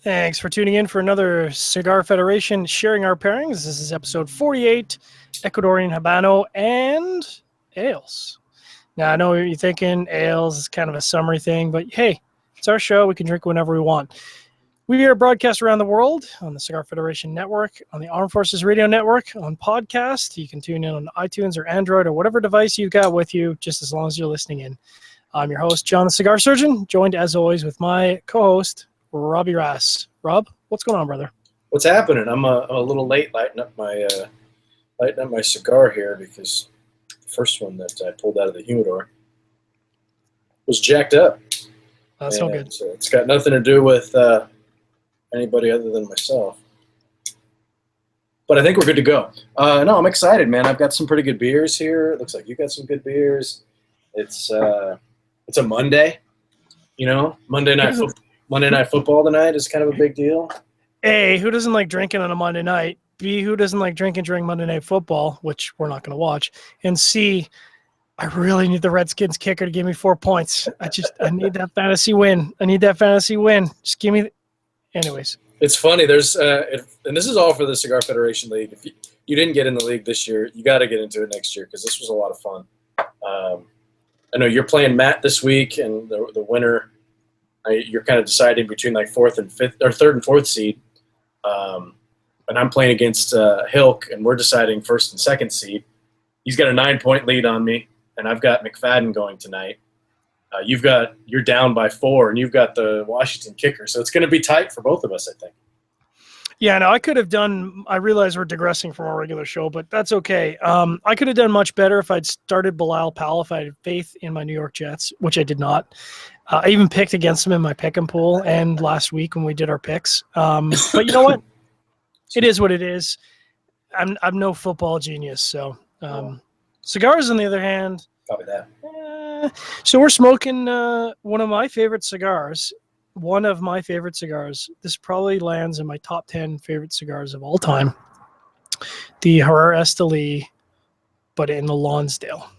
Thanks for tuning in for another Cigar Federation Sharing Our Pairings. This is episode 48, Ecuadorian Habano and ales. Now, I know you're thinking ales is kind of a summary thing, but hey, it's our show. We can drink whenever we want. We are broadcast around the world on the Cigar Federation Network, on the Armed Forces Radio Network, on podcast. You can tune in on iTunes or Android or whatever device you've got with you, just as long as you're listening in. I'm your host, John the Cigar Surgeon, joined as always with my co-host, Robbie Rass. Rob, what's going on, brother? What's happening? I'm a little late lighting up my cigar here because the first one that I pulled out of the humidor was jacked up. That's no good. So it's got nothing to do with anybody other than myself. But I think we're good to go. No, I'm excited, man. I've got some pretty good beers here. It looks like you got some good beers. It's a Monday, Monday night football tonight is kind of a big deal. A, who doesn't like drinking on a Monday night? B, who doesn't like drinking during Monday Night Football, which we're not going to watch? And C, I really need the Redskins kicker to give me 4 points. I need that fantasy win. Just give me anyways. It's funny. There's and this is all for the Cigar Federation League. If you didn't get in the league this year, you got to get into it next year because this was a lot of fun. I know you're playing Matt this week, and the winner, you're kind of deciding between like third and fourth seed. And I'm playing against Hilk, and we're deciding first and second seed. He's got a 9-point lead on me, and I've got McFadden going tonight. You're down by 4, and you've got the Washington kicker, so it's going to be tight for both of us, I think. Yeah, no, I realize we're digressing from our regular show, but that's okay. I could have done much better if I'd started Bilal Powell, if I had faith in my New York Jets, which I did not. I even picked against them in my pick and pool and last week when we did our picks. But you know what? It is what it is. I'm no football genius, so cigars, on the other hand. Copy that. So we're smoking one of my favorite cigars. This probably lands in my top 10 favorite cigars of all time. The Herrera Esteli, but in the Lonsdale.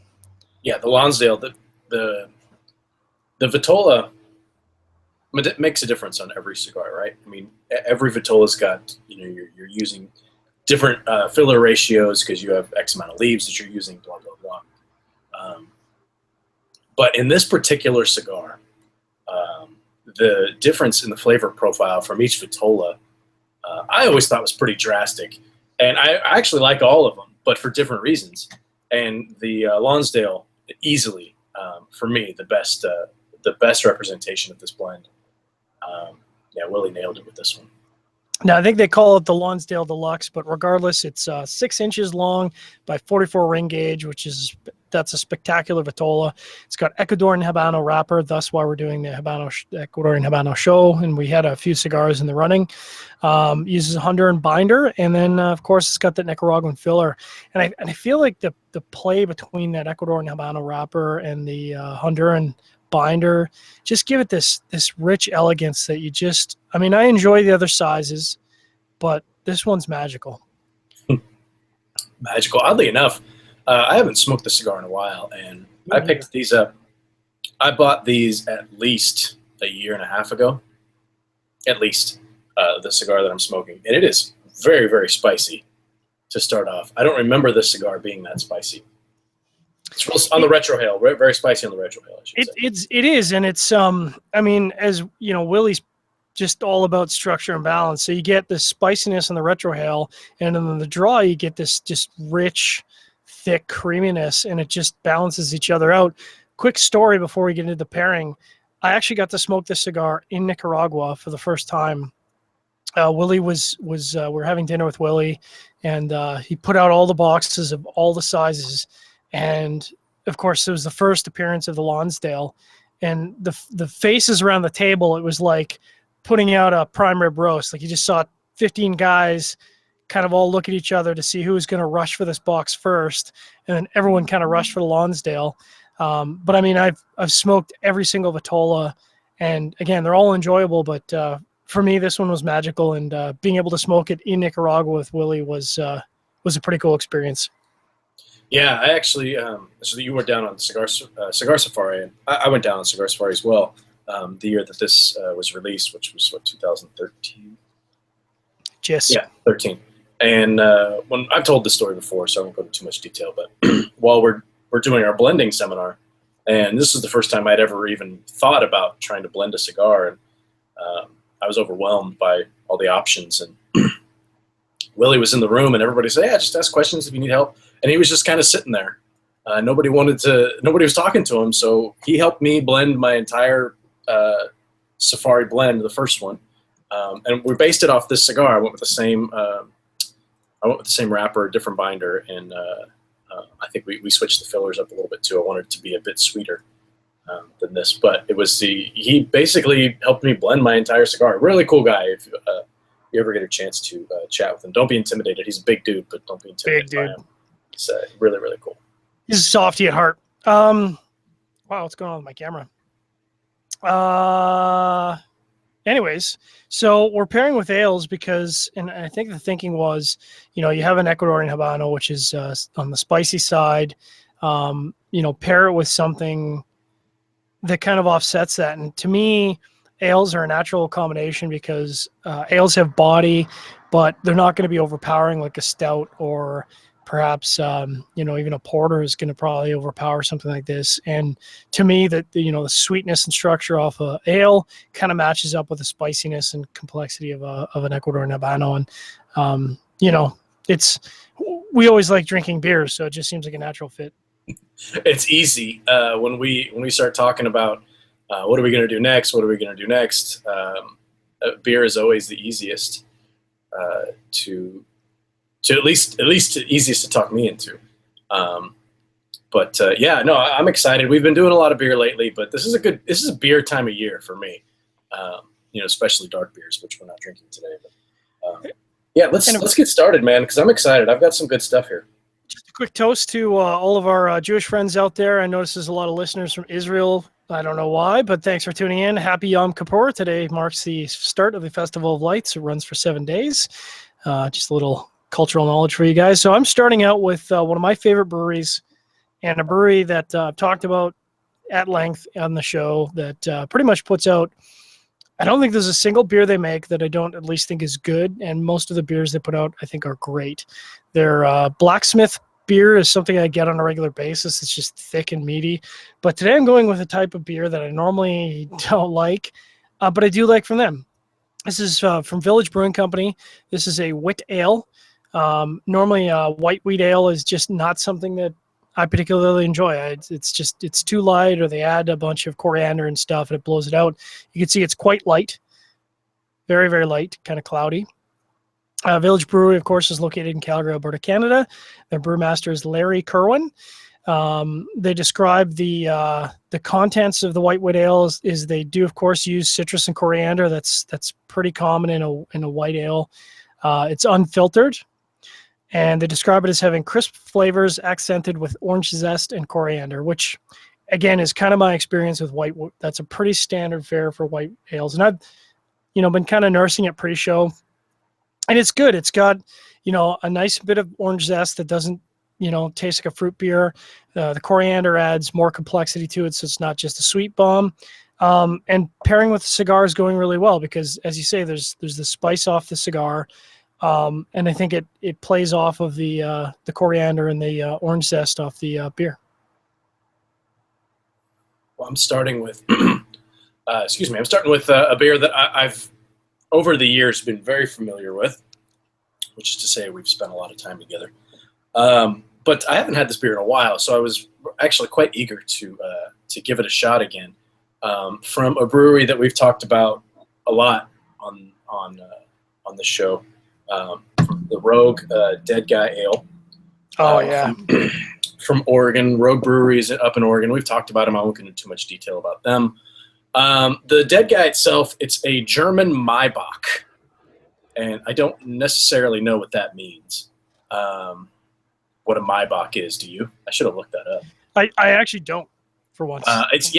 Yeah, the Lonsdale. The Vitola makes a difference on every cigar, right? I mean, every Vitola's got, you're using different filler ratios because you have X amount of leaves that you're using, blah, blah, blah. But in this particular cigar, the difference in the flavor profile from each Vitola, I always thought was pretty drastic. And I actually like all of them, but for different reasons. And the Lonsdale, easily, for me, the best representation of this blend. Willie nailed it with this one. Now, I think they call it the Lonsdale Deluxe, but regardless, it's 6 inches long by 44 ring gauge, that's a spectacular Vitola. It's got Ecuadorian Habano wrapper. That's why we're doing the Ecuadorian Habano show, and we had a few cigars in the running. Uses a Honduran binder, and then, of course, it's got that Nicaraguan filler. And I feel like the play between that Ecuadorian Habano wrapper and the Honduran binder just give it this rich elegance that I enjoy the other sizes, but this one's magical. Magical. Oddly enough, I haven't smoked the cigar in a while, and I picked these up. I bought these at least a year and a half ago, at least, the cigar that I'm smoking. And it is very, very spicy to start off. I don't remember this cigar being that spicy. It's real on the retrohale, very spicy on the retrohale, I should say. It is, and it's, as you know, Willie's just all about structure and balance. So you get this spiciness on the retrohale, and then the draw, you get this just rich, thick creaminess, and it just balances each other out. Quick story before we get into the pairing. I actually got to smoke this cigar in Nicaragua for the first time. Willie we're having dinner with Willie, and he put out all the boxes of all the sizes. And of course, it was the first appearance of the Lonsdale, and the faces around the table, it was like putting out a prime rib roast. Like you just saw 15 guys kind of all look at each other to see who was going to rush for this box first, and then everyone kind of rushed for the Lonsdale. But I've smoked every single Vitola, and again, they're all enjoyable. But for me, this one was magical, and being able to smoke it in Nicaragua with Willie was a pretty cool experience. Yeah, I actually, so you went down on Cigar Safari, and I went down on Cigar Safari as well. the year that this was released, which was 2013. Yes. Yeah, 13. And when I've told this story before, so I won't go into too much detail. But while we're doing our blending seminar, and this is the first time I'd ever even thought about trying to blend a cigar, and I was overwhelmed by all the options. And Willie was in the room, and everybody said, "Yeah, just ask questions if you need help." And he was just kind of sitting there. Nobody was talking to him, so he helped me blend my entire Safari blend, the first one. And we based it off this cigar. I went with the same wrapper, different binder, and I think we switched the fillers up a little bit too. I wanted it to be a bit sweeter than this, but he basically helped me blend my entire cigar. Really cool guy. If you ever get a chance to chat with him, don't be intimidated. He's a big dude, but don't be intimidated by him. He's really, really cool. He's a softy at heart. Wow, what's going on with my camera? Anyways, so we're pairing with ales because, and I think the thinking was, you have an Ecuadorian Habano, which is on the spicy side. Pair it with something that kind of offsets that. And to me, ales are a natural combination because ales have body, but they're not going to be overpowering like a stout, or perhaps even a porter is going to probably overpower something like this. And to me, that the sweetness and structure off a ale kind of matches up with the spiciness and complexity of an Ecuadorian Habano. And we always like drinking beers, so it just seems like a natural fit. It's easy when we start talking about what are we going to do next? What are we going to do next? Beer is always the easiest to at least easiest to talk me into. I'm excited. We've been doing a lot of beer lately, but this is a beer time of year for me. Especially dark beers, which we're not drinking today. But let's get started, man, because I'm excited. I've got some good stuff here. Just a quick toast to all of our Jewish friends out there. I notice there's a lot of listeners from Israel. I don't know why, but thanks for tuning in. Happy Yom Kippur. Today marks the start of the Festival of Lights. It runs for 7 days. Just a little cultural knowledge for you guys. So I'm starting out with one of my favorite breweries, and a brewery that I've talked about at length on the show that pretty much puts out, I don't think there's a single beer they make that I don't at least think is good, and most of the beers they put out I think are great. Their Blacksmith beer is something I get on a regular basis. It's just thick and meaty. But today I'm going with a type of beer that I normally don't like, but I do like from them. This is from Village Brewing Company. This is a wit ale. Normally white wheat ale is just not something that I particularly enjoy. It's too light, or they add a bunch of coriander and stuff and it blows it out. You can see it's quite light, very, very light, kind of cloudy. Village Brewery, of course, is located in Calgary, Alberta, Canada. Their brewmaster is Larry Kerwin. They describe the contents of the white wheat ale is they do, of course, use citrus and coriander. That's pretty common in a white ale. It's unfiltered. And they describe it as having crisp flavors accented with orange zest and coriander, which, again, is kind of my experience with white. That's a pretty standard fare for white ales. And I've, been kind of nursing it pre-show. And it's good. It's got, a nice bit of orange zest that doesn't, taste like a fruit beer. The coriander adds more complexity to it, so it's not just a sweet bomb. And pairing with the cigar is going really well because, as you say, there's the spice off the cigar. And I think it plays off of the coriander and the orange zest off the beer. Well, I'm starting with, I'm starting with a beer that I've over the years been very familiar with, which is to say we've spent a lot of time together. But I haven't had this beer in a while, so I was actually quite eager to give it a shot again. From a brewery that we've talked about a lot on the show. The Rogue Dead Guy Ale. Oh, yeah. From Oregon. Rogue Brewery is up in Oregon. We've talked about them. I won't go into too much detail about them. The Dead Guy itself, it's a German Maibach. And I don't necessarily know what that means. What a Maibach is, do you? I should have looked that up. I actually don't, for once. It's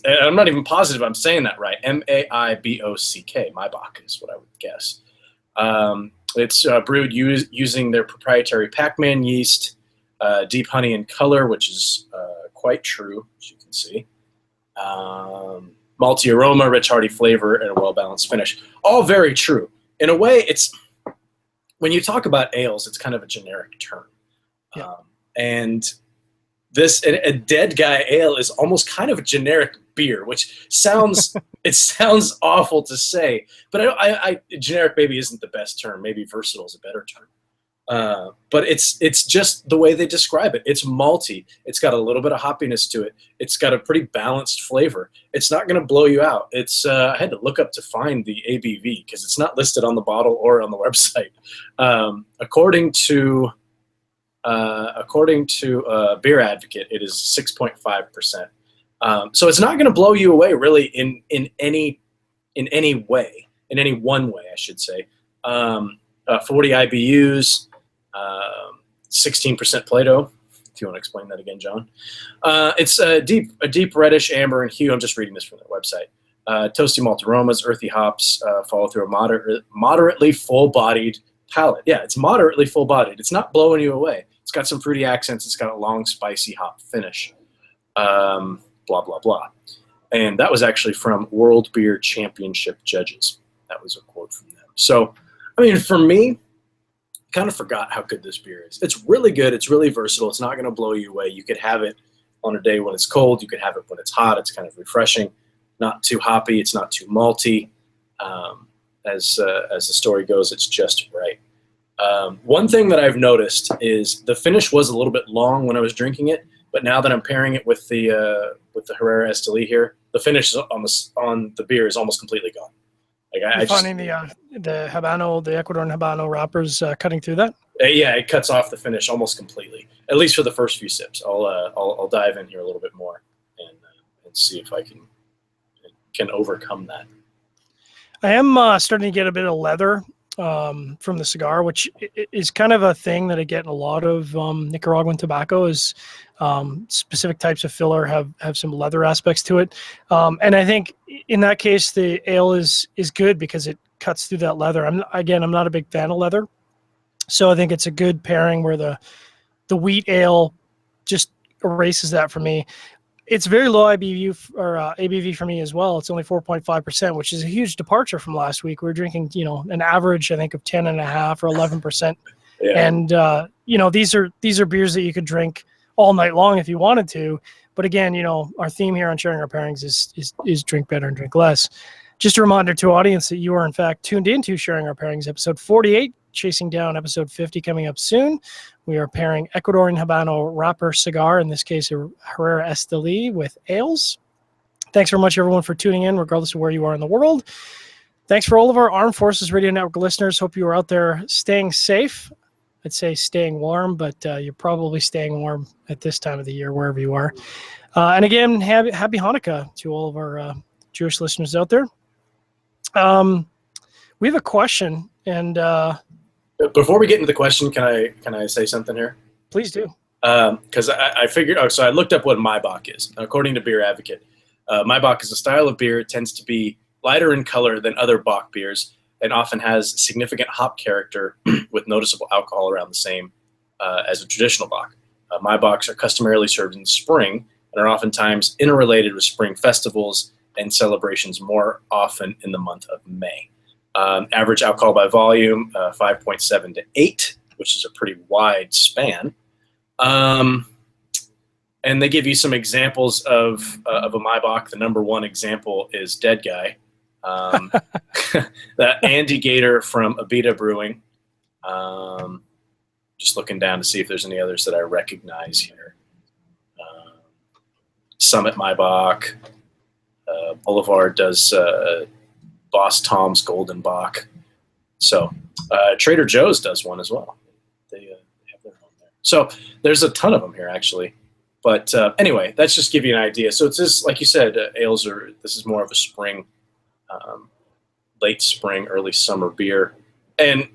I'm not even positive I'm saying that right. Maibock. Maibach is what I would guess. It's brewed using their proprietary Pac-Man yeast, deep honey in color, which is quite true, as you can see. malty aroma, rich hearty flavor, and a well-balanced finish. All very true. In a way, it's when you talk about ales, it's kind of a generic term. Yeah. And a dead guy ale is almost kind of a generic beer, which sounds it sounds awful to say, but I generic maybe isn't the best term. Maybe versatile is a better term. But it's just the way they describe it. It's malty. It's got a little bit of hoppiness to it. It's got a pretty balanced flavor. It's not going to blow you out. I had to look up to find the ABV because it's not listed on the bottle or on the website. According to Beer Advocate, it is 6.5%. So it's not going to blow you away really in any way, in any one way, I should say. 40 IBUs. 16% Plato. If you want to explain that again, John. It's a deep reddish amber in hue. I'm just reading this from their website. Toasty malt aromas, earthy hops follow through a moderately full-bodied palate. Yeah, it's moderately full-bodied. It's not blowing you away. It's got some fruity accents. It's got a long, spicy hop finish. Blah, blah, blah. And that was actually from World Beer Championship judges. That was a quote from them. So, I mean, for me, kind of forgot how good this beer is. It's really good. It's really versatile. It's not going to blow you away. You could have it on a day when it's cold. You could have it when it's hot. It's kind of refreshing. Not too hoppy. It's not too malty. As the story goes, it's just right. One thing that I've noticed is the finish was a little bit long when I was drinking it, but now that I'm pairing it with the Herrera Esteli here, the finish on the beer is almost completely gone. Like finding the Habano, the Ecuadorian Habano wrappers cutting through that? Yeah, it cuts off the finish almost completely, at least for the first few sips. I'll dive in here a little bit more and see if I can overcome that. I am starting to get a bit of leather from the cigar, which is kind of a thing that I get in a lot of Nicaraguan tobacco. Is specific types of filler have some leather aspects to it, and I think in that case the ale is good because it cuts through that leather. I'm not a big fan of leather, so I think it's a good pairing where the wheat ale just erases that for me. It's very low IBU or ABV for me as well. It's only 4.5%, which is a huge departure from last week. We were drinking, an average, I think, of 10.5 or 11%. Yeah. And these are beers that you could drink all night long if you wanted to. But again, our theme here on sharing our pairings is drink better and drink less. Just a reminder to audience that you are in fact tuned into Sharing Our Pairings, episode 48, chasing down episode 50 coming up soon. We are pairing Ecuadorian Habano wrapper cigar, in this case a Herrera Esteli, with ales. Thanks very much, everyone, for tuning in, regardless of where you are in the world. Thanks for all of our Armed Forces Radio Network listeners. Hope you are out there staying safe. I'd say staying warm, but you're probably staying warm at this time of the year, wherever you are. And again, happy Hanukkah to all of our Jewish listeners out there. We have a question, and before we get into the question, can I say something here? Please do. Because I figured, so I looked up what Maibach is. According to Beer Advocate, Maibach is a style of beer. It tends to be lighter in color than other Bach beers and often has significant hop character with noticeable alcohol around the same as a traditional Bach. Maibachs are customarily served in spring and are oftentimes interrelated with spring festivals and celebrations, more often in the month of May. Average alcohol by volume, 5.7 to 8, which is a pretty wide span. And they give you some examples of a Maibach. The number one example is Dead Guy. That Andy Gator from Abita Brewing. Just looking down to see if there's any others that I recognize here. Summit Maibach. Boulevard does Boss Tom's Golden Bach. So Trader Joe's does one as well. They have their own there. So there's a ton of them here, actually. But anyway, that's just give you an idea. So it's just, like you said, this is more of a spring, late spring, early summer beer. And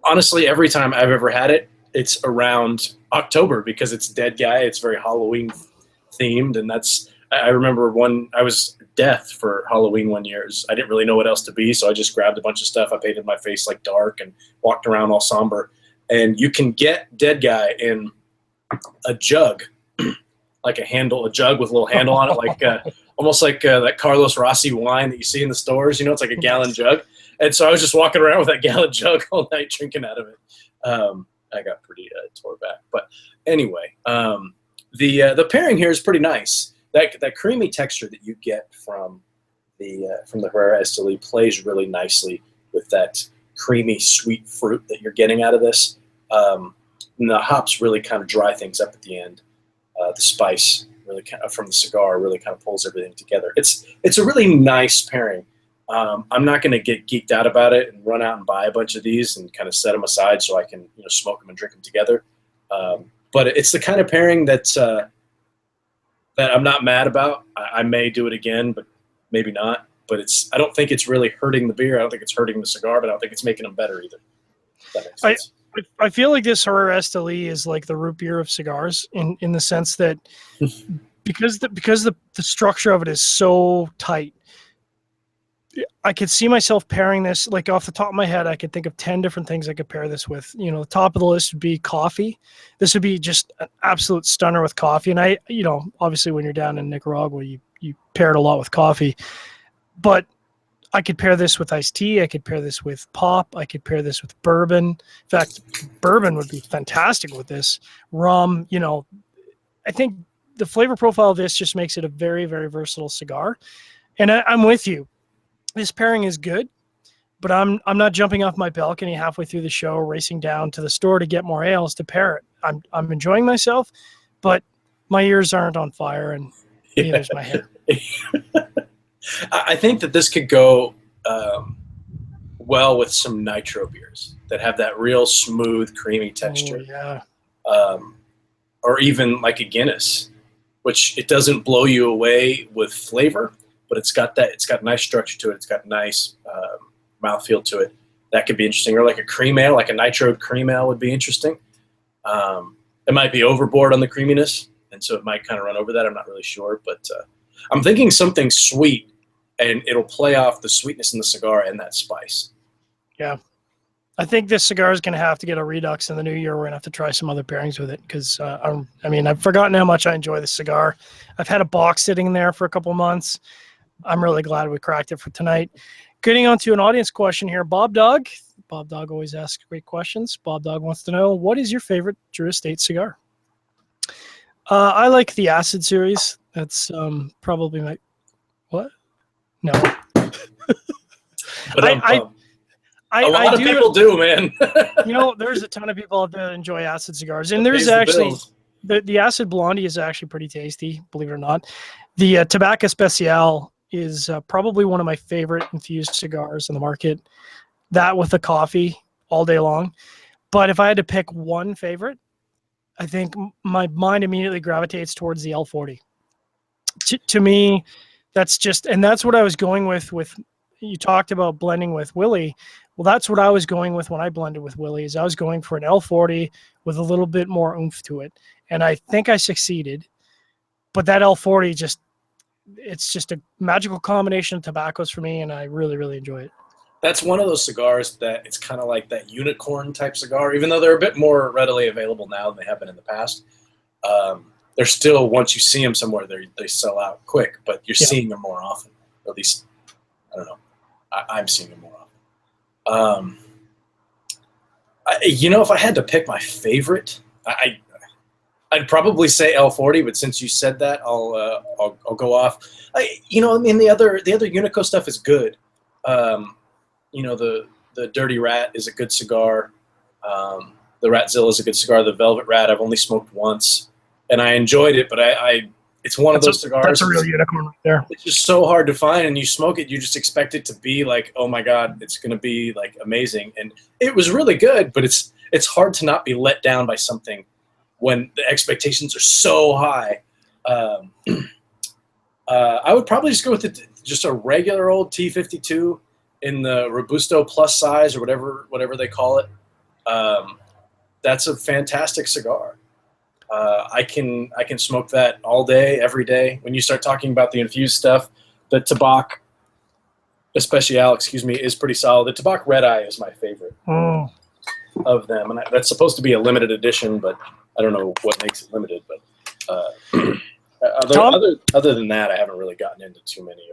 honestly, every time I've ever had it, it's around October because it's Dead Guy. It's very Halloween themed. And I remember I was death for Halloween one year. I didn't really know what else to be, so I just grabbed a bunch of stuff. I painted my face like dark and walked around all somber. And you can get Dead Guy in a jug like a jug with a little handle on it, like almost like that Carlos Rossi wine that you see in the stores. It's like a gallon jug. And so I was just walking around with that gallon jug all night drinking out of it. I got pretty tore back. But anyway, the pairing here is pretty nice. That creamy texture that you get from the Herrera Esteli plays really nicely with that creamy sweet fruit that you're getting out of this. And the hops really kind of dry things up at the end. The spice really kind of from the cigar really kind of pulls everything together. It's a really nice pairing. I'm not going to get geeked out about it and run out and buy a bunch of these and kind of set them aside so I can smoke them and drink them together. But it's the kind of pairing that I'm not mad about. I may do it again, but maybe not. But I don't think it's really hurting the beer. I don't think it's hurting the cigar, but I don't think it's making them better either. If that makes sense. I feel like this Herrera Esteli is like the root beer of cigars in the sense that because the structure of it is so tight. I could see myself pairing this, like off the top of my head, I could think of 10 different things I could pair this with. The top of the list would be coffee. This would be just an absolute stunner with coffee. And obviously when you're down in Nicaragua, you pair it a lot with coffee. But I could pair this with iced tea. I could pair this with pop. I could pair this with bourbon. In fact, bourbon would be fantastic with this. Rum, I think the flavor profile of this just makes it a very, very versatile cigar. And I'm with you. This pairing is good, but I'm not jumping off my balcony halfway through the show, racing down to the store to get more ales to pair it. I'm enjoying myself, but my ears aren't on fire, and neither's my hair. I think that this could go well with some nitro beers that have that real smooth, creamy texture. Oh, yeah. Or even like a Guinness, which it doesn't blow you away with flavor, but it's got nice structure to it. It's got nice mouthfeel to it. That could be interesting. Or like a cream ale, like a nitro cream ale would be interesting. It might be overboard on the creaminess, and so it might kind of run over that. I'm not really sure, but I'm thinking something sweet, and it'll play off the sweetness in the cigar and that spice. Yeah. I think this cigar is going to have to get a redux in the new year. We're going to have to try some other pairings with it because, I've forgotten how much I enjoy this cigar. I've had a box sitting there for a couple of months. I'm really glad we cracked it for tonight. Getting on to an audience question here. Bob Dog. Bob Dog always asks great questions. Bob Dog wants to know, what is your favorite Drew Estate cigar? I like the Acid series. That's probably my... What? No. A lot of people do, man. There's a ton of people out there that enjoy Acid cigars. And there's actually... The Acid Blondie is actually pretty tasty, believe it or not. The Tabak Especial is probably one of my favorite infused cigars in the market. That with the coffee all day long. But if I had to pick one favorite, I think my mind immediately gravitates towards the L40. To me, that's what I was going with you talked about blending with Willie. Well, that's what I was going with when I blended with Willie. Is I was going for an L40 with a little bit more oomph to it. And I think I succeeded. But that L40 it's just a magical combination of tobaccos for me, and I really, really enjoy it. That's one of those cigars that it's kind of like that unicorn type cigar, even though they're a bit more readily available now than they have been in the past. They're still, once you see them somewhere, they sell out quick, but you're seeing them more often. Or at least, I don't know. I'm seeing them more often. If I had to pick my favorite, I'd probably say L40, but since you said that, I'll go off. The other Unico stuff is good. The Dirty Rat is a good cigar. The Ratzilla is a good cigar. The Velvet Rat I've only smoked once, and I enjoyed it, but it's one of those cigars. That's a real unicorn right there. It's just so hard to find, and you smoke it, you just expect it to be like, oh my God, it's going to be like amazing. And it was really good, but it's hard to not be let down by something when the expectations are so high. I would probably just go with just a regular old T52 in the Robusto plus size or whatever they call it. That's a fantastic cigar. I can smoke that all day, every day. When you start talking about the infused stuff, the Tabak Especial, is pretty solid. The Tabak Red Eye is my favorite of them, and that's supposed to be a limited edition, but I don't know what makes it limited. But Tom? Other than that, I haven't really gotten into too many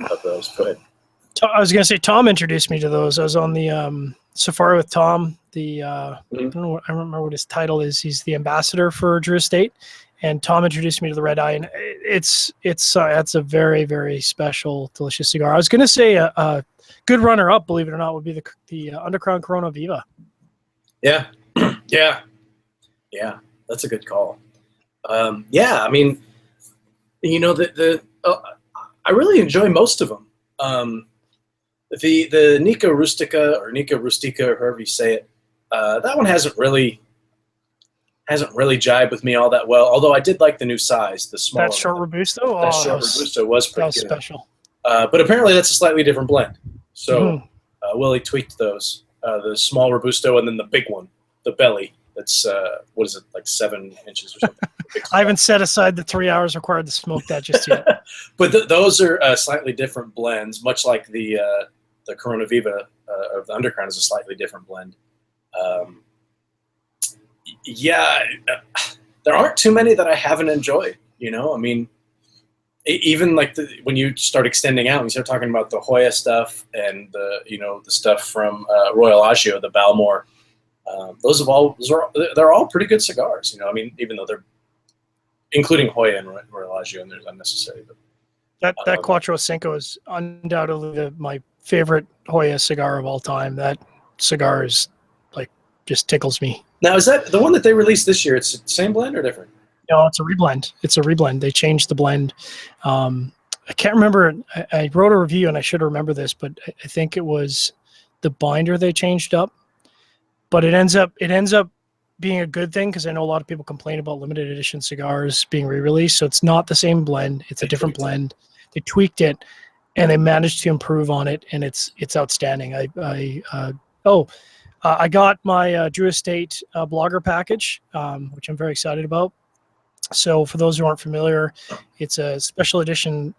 of those. But I was going to say Tom introduced me to those. I was on the safari with Tom. I don't remember what his title is. He's the ambassador for Drew Estate, and Tom introduced me to the Red Eye, and it's a very, very special, delicious cigar. I was going to say a good runner-up, believe it or not, would be the Undercrown Corona Viva. Yeah, yeah, that's a good call. Yeah, I mean, I really enjoy most of them. The Nica Rustica or Nica Rustica, or however you say it, that one hasn't really jibed with me all that well. Although I did like the new size, the smaller. That short Robusto. That short Robusto was pretty good. Special. But apparently that's a slightly different blend. So Willie tweaked those, the small Robusto and then the big one, the belly. That's what is it, like 7 inches or something? I haven't set aside the 3 hours required to smoke that just yet. But those are slightly different blends, much like the Corona Viva of the Undercrown is a slightly different blend. There aren't too many that I haven't enjoyed. I mean, even like when you start extending out, you start talking about the Hoya stuff and the stuff from Royal Agio, the Balmore. They're all pretty good cigars. I mean, even though they're including Hoya and Royal Agio, and they're unnecessary. But that Cuatro Cinco is undoubtedly my favorite Hoya cigar of all time. That cigar is just tickles me. Now, is that the one that they released this year? It's the same blend or different? No, it's a reblend. They changed the blend. I can't remember. I wrote a review and I should remember this, but I think it was the binder they changed up. But it ends up being a good thing because I know a lot of people complain about limited edition cigars being re-released. So it's not the same blend. It's a different blend. They tweaked it and they managed to improve on it, and it's outstanding. I got my Drew Estate blogger package, which I'm very excited about. So for those who aren't familiar, it's a special edition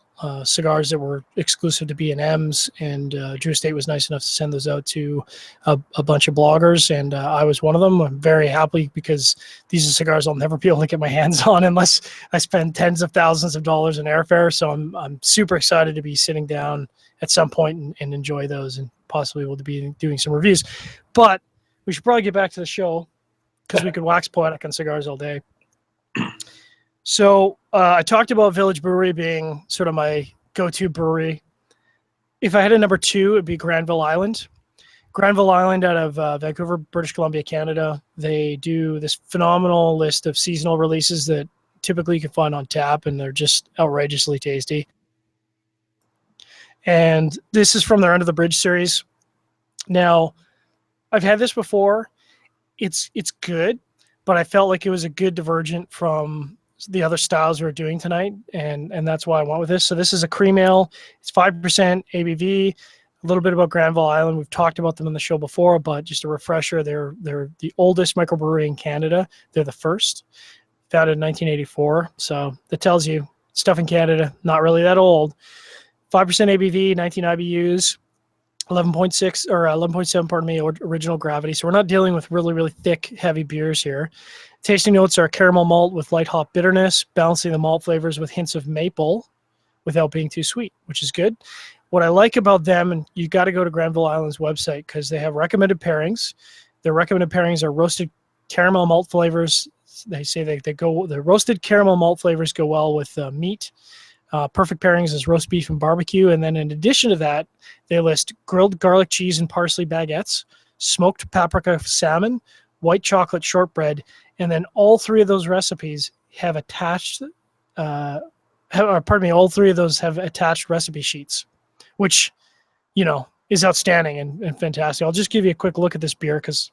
cigars that were exclusive to B&Ms, and Drew Estate was nice enough to send those out to a bunch of bloggers, and I was one of them. I'm very happy because these are cigars I'll never be able to get my hands on unless I spend tens of thousands of dollars in airfare. So I'm super excited to be sitting down at some point and enjoy those, and possibly we'll be doing some reviews. But we should probably get back to the show because we could wax poetic on cigars all day. So I talked about Village Brewery being sort of my go-to brewery. If I had a number 2, it'd be Granville Island. Granville Island out of Vancouver, British Columbia, Canada. They do this phenomenal list of seasonal releases that typically you can find on tap, and they're just outrageously tasty. And this is from their Under the Bridge series. Now, I've had this before. It's good, but I felt like it was a good divergent from the other styles we were doing tonight, and that's why I went with this. So this is a cream ale. It's 5% ABV. A little bit about Granville Island. We've talked about them in the show before, but just a refresher, they're the oldest microbrewery in Canada. They're the first, founded in 1984. So that tells you stuff in Canada, not really that old. 5% ABV, 19 IBUs, 11.6 or 11.7, pardon me, original gravity. So we're not dealing with really, really thick, heavy beers here. Tasting notes are caramel malt with light hop bitterness, balancing the malt flavors with hints of maple without being too sweet, which is good. What I like about them, and you got to go to Granville Island's website because they have recommended pairings. Their recommended pairings are roasted caramel malt flavors. They say the roasted caramel malt flavors go well with meat. Perfect pairings is roast beef and barbecue. And then in addition to that, they list grilled garlic cheese and parsley baguettes, smoked paprika salmon, white chocolate shortbread, and then all three of those recipes have attached, all three of those have attached recipe sheets, which, is outstanding and fantastic. I'll just give you a quick look at this beer because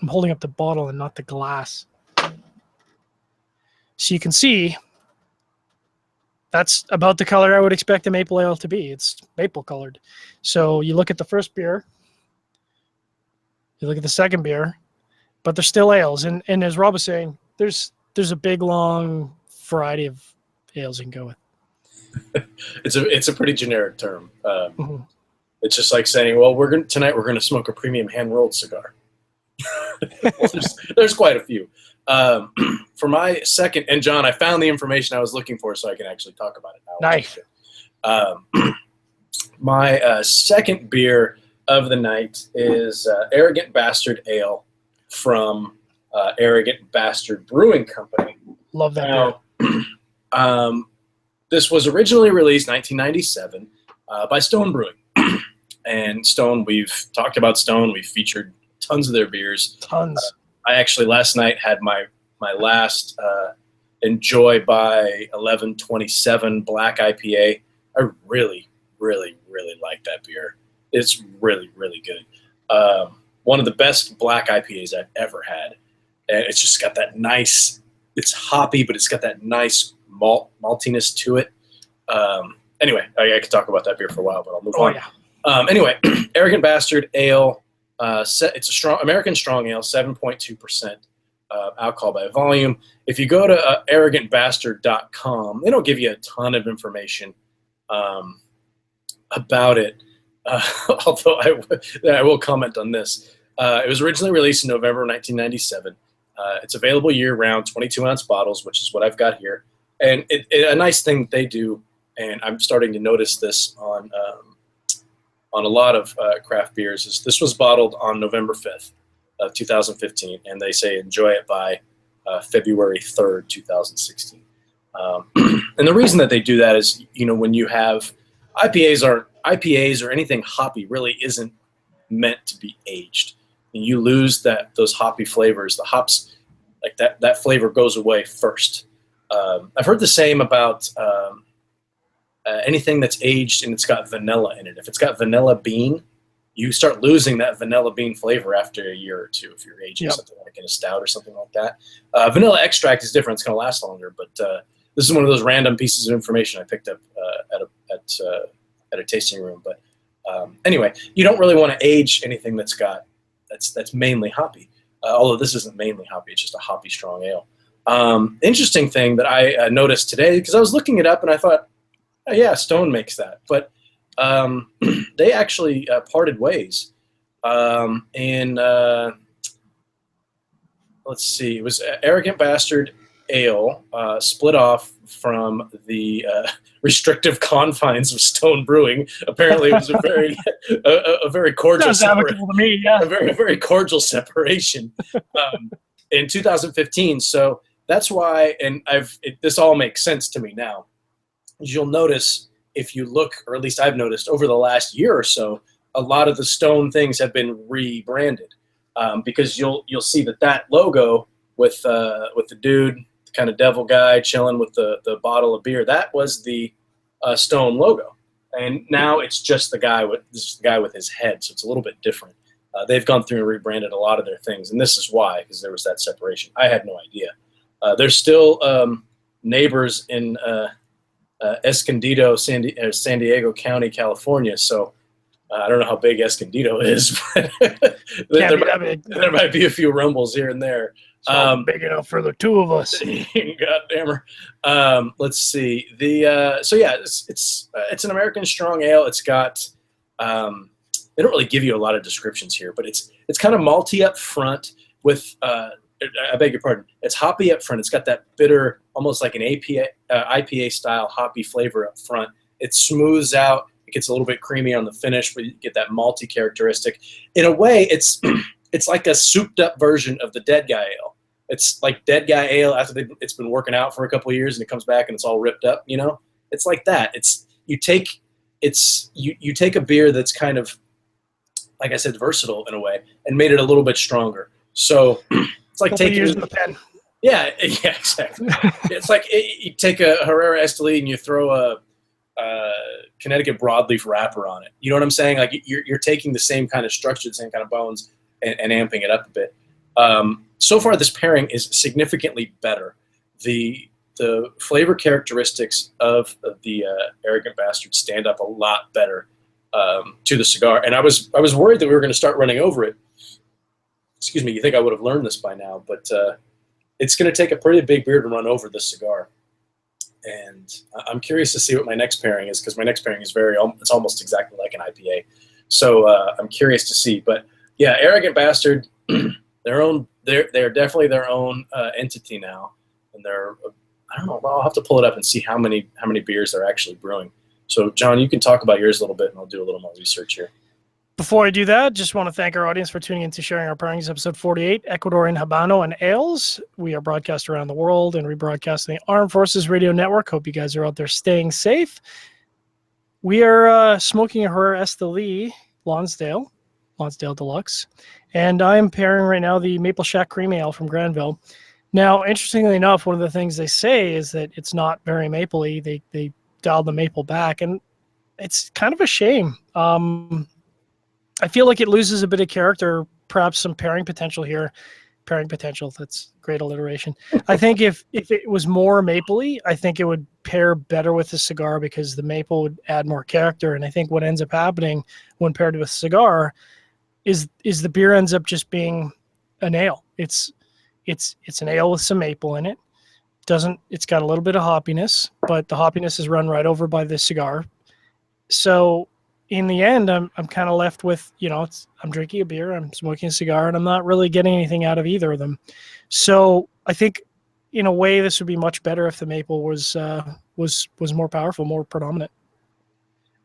I'm holding up the bottle and not the glass. So you can see that's about the color I would expect a maple ale to be. It's maple colored. So you look at the first beer, you look at the second beer, but they're still ales. And as Rob was saying, there's a big, long variety of ales you can go with. It's a pretty generic term. It's just like saying, well, tonight we're going to smoke a premium hand-rolled cigar. Well, there's quite a few. For my second, and John, I found the information I was looking for, so I can actually talk about it now. Nice. My second beer of the night is Arrogant Bastard Ale from Arrogant Bastard Brewing Company. Love that beer. This was originally released 1997 by Stone Brewing. And Stone, we've talked about Stone. We've featured tons of their beers. Tons. I actually last night had my last Enjoy by 1127 Black IPA. I really, really, really like that beer. It's really, really good. One of the best black IPAs I've ever had. And it's just got that nice, it's hoppy, but it's got that nice maltiness to it. Anyway, I could talk about that beer for a while, but I'll move on. Yeah. Anyway, Arrogant Bastard Ale. It's a strong American strong ale, 7.2% alcohol by volume. If you go to arrogantbastard.com, they don't give you a ton of information about it, although I will comment on this. It was originally released in November 1997. It's available year-round, 22-ounce bottles, which is what I've got here. And a nice thing they do, and I'm starting to notice this on a lot of craft beers, is this was bottled on November 5th of 2015, and they say enjoy it by February 3rd, 2016. And the reason that they do that is, when you have IPAs or anything hoppy really isn't meant to be aged. And you lose those hoppy flavors. The hops, like that flavor goes away first. I've heard the same about anything that's aged and it's got vanilla in it. If it's got vanilla bean, you start losing that vanilla bean flavor after a year or two if you're aging something like in a stout or something like that. Vanilla extract is different. It's going to last longer, but this is one of those random pieces of information I picked up at a tasting room. But anyway, you don't really want to age anything that's mainly hoppy, although this isn't mainly hoppy. It's just a hoppy strong ale. Interesting thing that I noticed today, because I was looking it up and I thought, oh, yeah, Stone makes that. But they actually parted ways. Let's see, it was Arrogant Bastard Ale split off from the restrictive confines of Stone Brewing. Apparently, it was a very cordial amicable to me, yeah. a very cordial separation in 2015. So that's why, and this all makes sense to me now. You'll notice if you look, or at least I've noticed over the last year or so, a lot of the Stone things have been rebranded because you'll see that logo with the dude, the kind of devil guy chilling with the bottle of beer, that was the Stone logo, and now it's just the guy with his head, so it's a little bit different. They've gone through and rebranded a lot of their things, and this is why, because there was that separation. I had no idea. There's still neighbors in Escondido, San Diego County, California. So I don't know how big Escondido is, but there might be a few rumbles here and there. Big enough for the two of us. Goddamn her. Let's see. It's an American strong ale. It's got they don't really give you a lot of descriptions here, but it's kind of malty up front with I beg your pardon. It's hoppy up front. It's got that bitter, almost like an IPA style hoppy flavor up front. It smooths out. It gets a little bit creamy on the finish, but you get that malty characteristic. In a way, it's like a souped up version of the Dead Guy Ale. It's like Dead Guy Ale after it's been working out for a couple of years and it comes back and it's all ripped up. It's like that. You take a beer that's kind of, like I said, versatile in a way, and made it a little bit stronger. So it's like taking years in the pen. Yeah, exactly. It's like you take a Herrera Esteli and you throw a Connecticut broadleaf wrapper on it. You know what I'm saying? Like you're taking the same kind of structure, the same kind of bones, and amping it up a bit. So far, this pairing is significantly better. The flavor characteristics of the Arrogant Bastard stand up a lot better to the cigar. And I was worried that we were going to start running over it. Excuse me. You think I would have learned this by now, but it's going to take a pretty big beer to run over this cigar. And I'm curious to see what my next pairing is, because my next pairing is it's almost exactly like an IPA. So I'm curious to see. But yeah, Arrogant Bastard, their own they're definitely their own entity now, and they're I don't know. I'll have to pull it up and see how many beers they're actually brewing. So, John, you can talk about yours a little bit, and I'll do a little more research here. Before I do that, just want to thank our audience for tuning in to Sharing Our Pairings, episode 48, Ecuadorian Habano and Ales. We are broadcast around the world and rebroadcast on the Armed Forces Radio Network. Hope you guys are out there staying safe. We are smoking a Herrera Esteli Lonsdale Deluxe, and I'm pairing right now the Maple Shack Cream Ale from Granville. Now, interestingly enough, one of the things they say is that it's not very mapley. They dialed the maple back, and it's kind of a shame. I feel like it loses a bit of character, perhaps some pairing potential here. Pairing potential, that's great alliteration. I think if it was more mapley, I think it would pair better with the cigar because the maple would add more character. And I think what ends up happening when paired with cigar is the beer ends up just being an ale. It's an ale with some maple in it. It's got a little bit of hoppiness, but the hoppiness is run right over by the cigar. So in the end, I'm kind of left with, I'm drinking a beer, I'm smoking a cigar, and I'm not really getting anything out of either of them. So I think in a way this would be much better if the maple was more powerful, more predominant.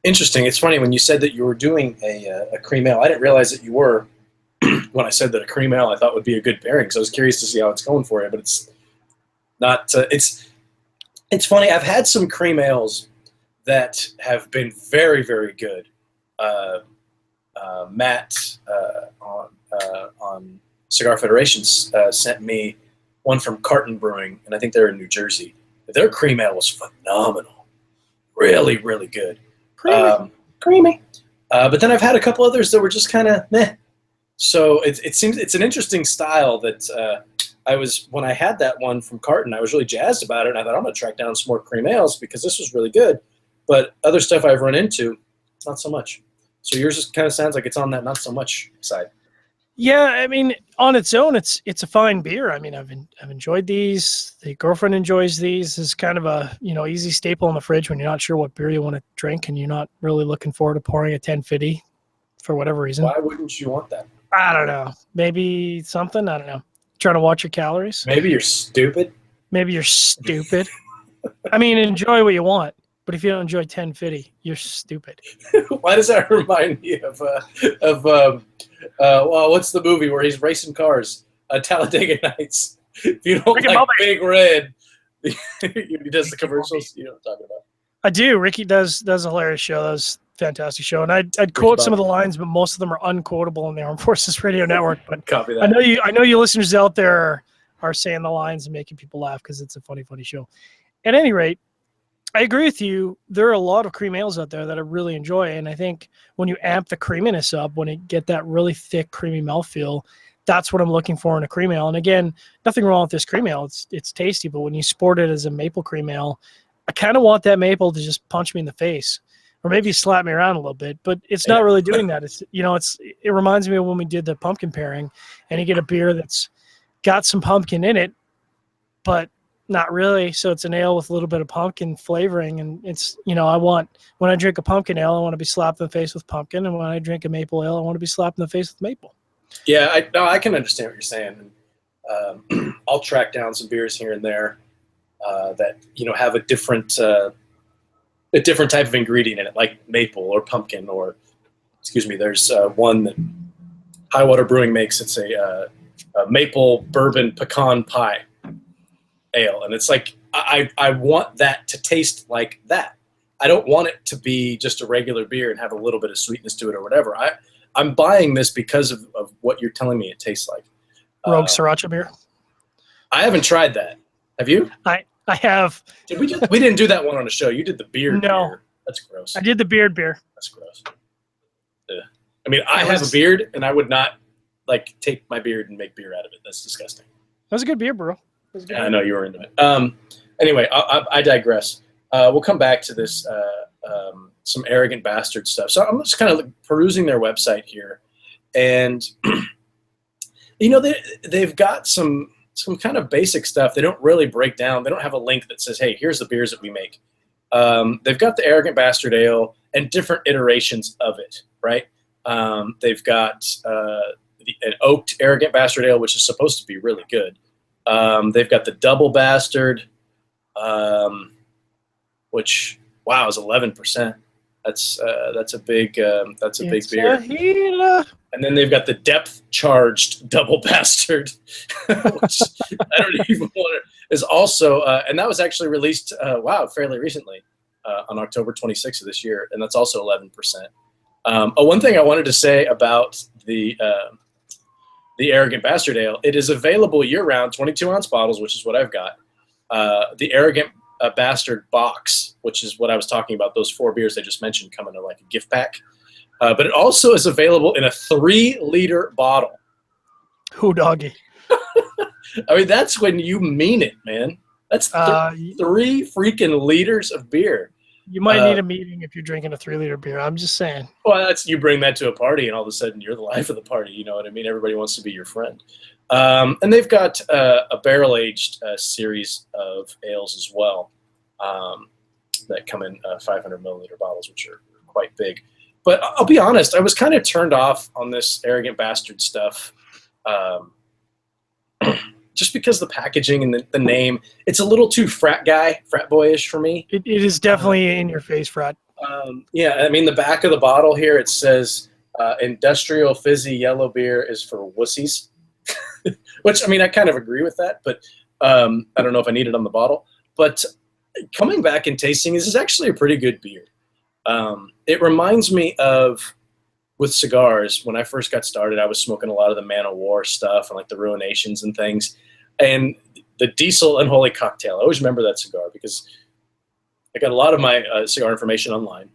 Interesting. It's funny when you said that you were doing a cream ale. I didn't realize that you were. When I said that a cream ale I thought would be a good pairing, so I was curious to see how it's going for you. But it's not. It's funny. I've had some cream ales that have been very, very good. Matt on Cigar Federation sent me one from Carton Brewing, and I think they're in New Jersey. Their cream ale was phenomenal, really, really good, creamy. But then I've had a couple others that were just kind of meh. So it seems it's an interesting style that when I had that one from Carton, I was really jazzed about it, and I thought I'm going to track down some more cream ales because this was really good. But other stuff I've run into, not so much. So yours just kind of sounds like it's on that not so much side. Yeah, I mean, on its own, it's a fine beer. I mean, I've enjoyed these. The girlfriend enjoys these. It's kind of a easy staple in the fridge when you're not sure what beer you want to drink and you're not really looking forward to pouring a 1050 for whatever reason. Why wouldn't you want that? I don't know. Maybe something. I don't know. Trying to watch your calories. Maybe you're stupid. Maybe you're stupid. I mean, enjoy what you want. But if you don't enjoy 1050, you're stupid. Why does that remind me of what's the movie where he's racing cars? Talladega Nights. If you don't like Big Red, he does the commercials. You know what I'm talking about. I do. Ricky does a hilarious show. That was a fantastic show. And I'd quote some of the lines, but most of them are unquotable in the Armed Forces Radio Network. But copy that. I know you listeners out there are saying the lines and making people laugh because it's a funny show. At any rate, I agree with you. There are a lot of cream ales out there that I really enjoy. And I think when you amp the creaminess up, when you get that really thick, creamy mouthfeel, that's what I'm looking for in a cream ale. And again, nothing wrong with this cream ale. It's tasty, but when you sport it as a maple cream ale, I kind of want that maple to just punch me in the face or maybe slap me around a little bit, but it's not really doing that. It reminds me of when we did the pumpkin pairing and you get a beer that's got some pumpkin in it, but not really. So it's an ale with a little bit of pumpkin flavoring. And it's, when I drink a pumpkin ale, I want to be slapped in the face with pumpkin. And when I drink a maple ale, I want to be slapped in the face with maple. Yeah, I can understand what you're saying. I'll track down some beers here and there that, have a different type of ingredient in it, like maple or pumpkin or, there's one that Highwater Brewing makes. It's a maple bourbon pecan pie ale, and it's like I want that to taste like that. I don't want it to be just a regular beer and have a little bit of sweetness to it or whatever. I'm buying this because of what you're telling me it tastes like. Rogue Sriracha beer. I haven't tried that. Have you? I have. We didn't do that one on a show. You did the beard beer. That's gross. I did the beard beer. That's gross. I mean, I have a beard, and I would not take my beard and make beer out of it. That's disgusting. That was a good beer, bro. I know you were into it. Anyway, I digress. We'll come back to this some arrogant bastard stuff. So I'm just kind of perusing their website here, and they've got some kind of basic stuff. They don't really break down. They don't have a link that says, "Hey, here's the beers that we make." They've got the Arrogant Bastard Ale and different iterations of it, right? They've got an oaked Arrogant Bastard Ale, which is supposed to be really good. They've got the Double Bastard, which wow is 11%. That's a big big beer. And then they've got the Depth Charged Double Bastard, which I don't even want to. Is also and that was actually released fairly recently on October 26th of this year, and that's also 11%. One thing I wanted to say about the Arrogant Bastard Ale, it is available year-round, 22-ounce bottles, which is what I've got. The Arrogant Bastard box, which is what I was talking about, those 4 beers I just mentioned come in like a gift pack. But it also is available in a 3-liter bottle. Who doggy? I mean, that's when you mean it, man. That's 3 freaking liters of beer. You might need a meeting if you're drinking a 3-liter beer. I'm just saying. Well, you bring that to a party, and all of a sudden you're the life of the party. You know what I mean? Everybody wants to be your friend. And they've got a barrel-aged series of ales as well that come in 500 milliliter bottles, which are quite big. But I'll be honest, I was kind of turned off on this Arrogant Bastard stuff. Just because the packaging and the name, it's a little too frat boyish for me. It is definitely in your face, frat. Yeah, I mean, the back of the bottle here, it says industrial fizzy yellow beer is for wussies, which, I mean, I kind of agree with that, but I don't know if I need it on the bottle. But coming back and tasting, this is actually a pretty good beer. It reminds me of, with cigars, when I first got started, I was smoking a lot of the Man of War stuff and like the Ruinations and things. And the Diesel Unholy Cocktail, I always remember that cigar because I got a lot of my cigar information online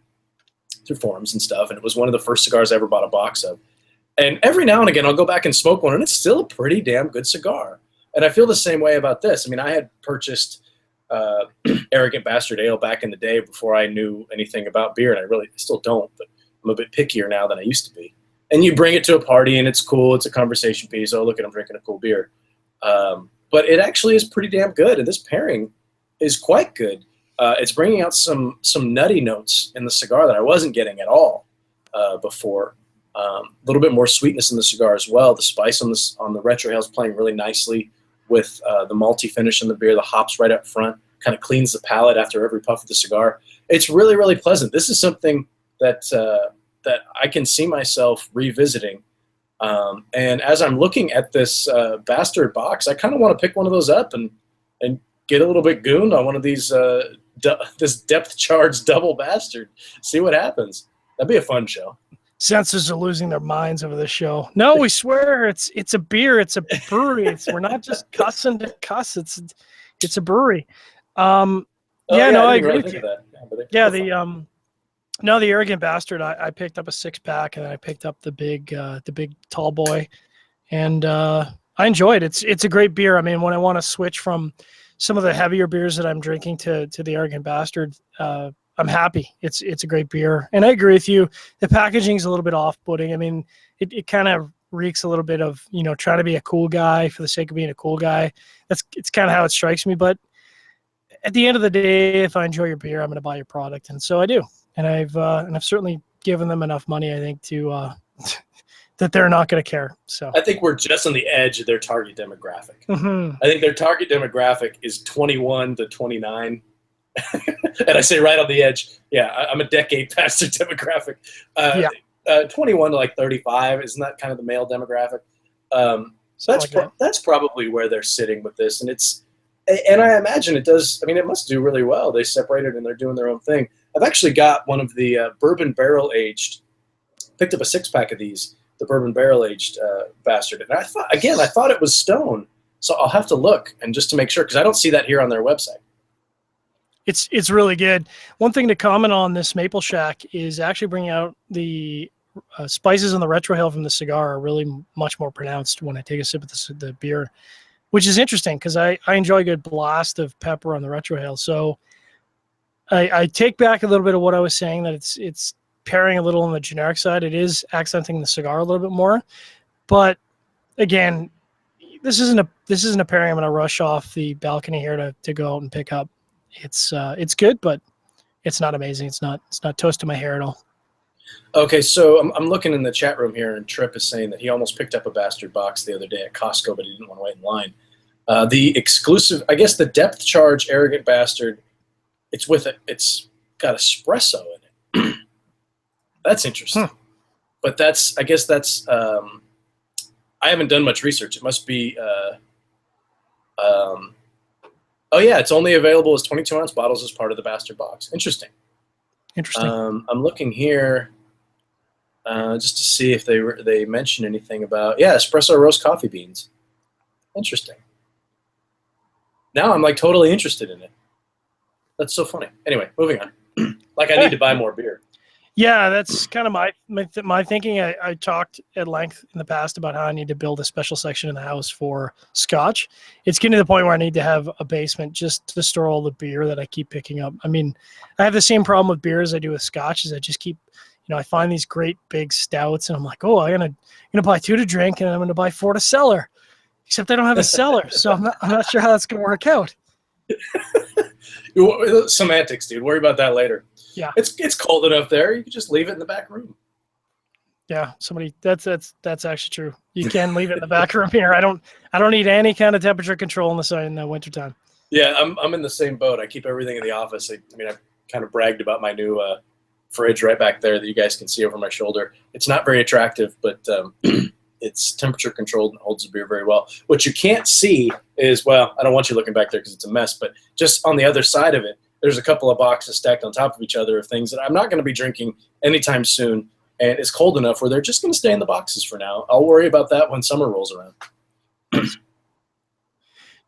through forums and stuff, and it was one of the first cigars I ever bought a box of. And every now and again, I'll go back and smoke one, and it's still a pretty damn good cigar. And I feel the same way about this. I mean, I had purchased Arrogant Bastard Ale back in the day before I knew anything about beer, and I still don't, but I'm a bit pickier now than I used to be. And you bring it to a party, and it's cool. It's a conversation piece. Oh, look at him drinking a cool beer. But it actually is pretty damn good, and this pairing is quite good. It's bringing out some nutty notes in the cigar that I wasn't getting at all before. A little bit more sweetness in the cigar as well. The spice on the retrohale is playing really nicely with the malty finish in the beer. The hops right up front kind of cleans the palate after every puff of the cigar. It's really, really pleasant. This is something that I can see myself revisiting. And as I'm looking at this Bastard box, I kind of want to pick one of those up and get a little bit gooned on one of these this Depth Charged Double Bastard. See what happens. That'd be a fun show. Censors are losing their minds over this show. No, we swear it's a beer. It's a brewery. We're not just cussing to cuss. It's a brewery. I agree with you. The Arrogant Bastard. I picked up a 6-pack, and then I picked up the big tall boy, and I enjoy it. It's a great beer. I mean, when I want to switch from some of the heavier beers that I'm drinking to the Arrogant Bastard, I'm happy. It's a great beer, and I agree with you. The packaging's a little bit off-putting. I mean, it kind of reeks a little bit of trying to be a cool guy for the sake of being a cool guy. It's kind of how it strikes me. But at the end of the day, if I enjoy your beer, I'm going to buy your product, and so I do. And I've certainly given them enough money, I think, to that they're not going to care. So I think we're just on the edge of their target demographic. Mm-hmm. I think their target demographic is 21 to 29. And I say right on the edge. Yeah, I'm a decade past their demographic. 21 to like 35, isn't that kind of the male demographic? That's probably where they're sitting with this, and I imagine it does. I mean, it must do really well. They separated and they're doing their own thing. I've actually got one of the bourbon barrel aged. Picked up a 6-pack of these, the bourbon barrel aged Bastard, and I thought it was Stone. So I'll have to look and just to make sure because I don't see that here on their website. It's really good. One thing to comment on this Maple Shack is actually bringing out the spices on the retrohale from the cigar are really much more pronounced when I take a sip of the beer, which is interesting because I enjoy a good blast of pepper on the retrohale. So I take back a little bit of what I was saying that it's pairing a little on the generic side. It is accenting the cigar a little bit more, but again, this isn't a pairing I'm going to rush off the balcony here to go out and pick up. It's good, but it's not amazing. It's not toast to my hair at all. Okay, so I'm looking in the chat room here, and Trip is saying that he almost picked up a bastard box the other day at Costco, but he didn't want to wait in line. The exclusive, I guess, the depth charge arrogant bastard. It's got espresso in it. That's interesting. But I guess that's. I haven't done much research. It must be. Oh yeah, it's only available as 22-ounce bottles as part of the bastard box. Interesting. I'm looking here. Just to see if they mention anything about espresso roast coffee beans. Interesting. Now I'm like totally interested in it. That's so funny. Anyway, moving on. Like I need to buy more beer. Yeah, that's kind of my thinking. I talked at length in the past about how I need to build a special section in the house for Scotch. It's getting to the point where I need to have a basement just to store all the beer that I keep picking up. I mean, I have the same problem with beer as I do with Scotch. Is I just keep, I find these great big stouts, and I'm like, oh, I'm gonna buy 2 to drink, and I'm gonna buy 4 to cellar. Except I don't have a cellar, so I'm not sure how that's gonna work out. Semantics, dude. Worry about that later. Yeah, it's cold enough there. You can just leave it in the back room. Yeah, that's actually true. You can leave it in the back room here. I don't need any kind of temperature control in the wintertime. Yeah, I'm in the same boat. I keep everything in the office. I kind of bragged about my new fridge right back there that you guys can see over my shoulder. It's not very attractive, but it's temperature controlled and holds the beer very well. What you can't see is, well, I don't want you looking back there because it's a mess, but just on the other side of it, there's a couple of boxes stacked on top of each other of things that I'm not going to be drinking anytime soon, and it's cold enough where they're just going to stay in the boxes for now. I'll worry about that when summer rolls around.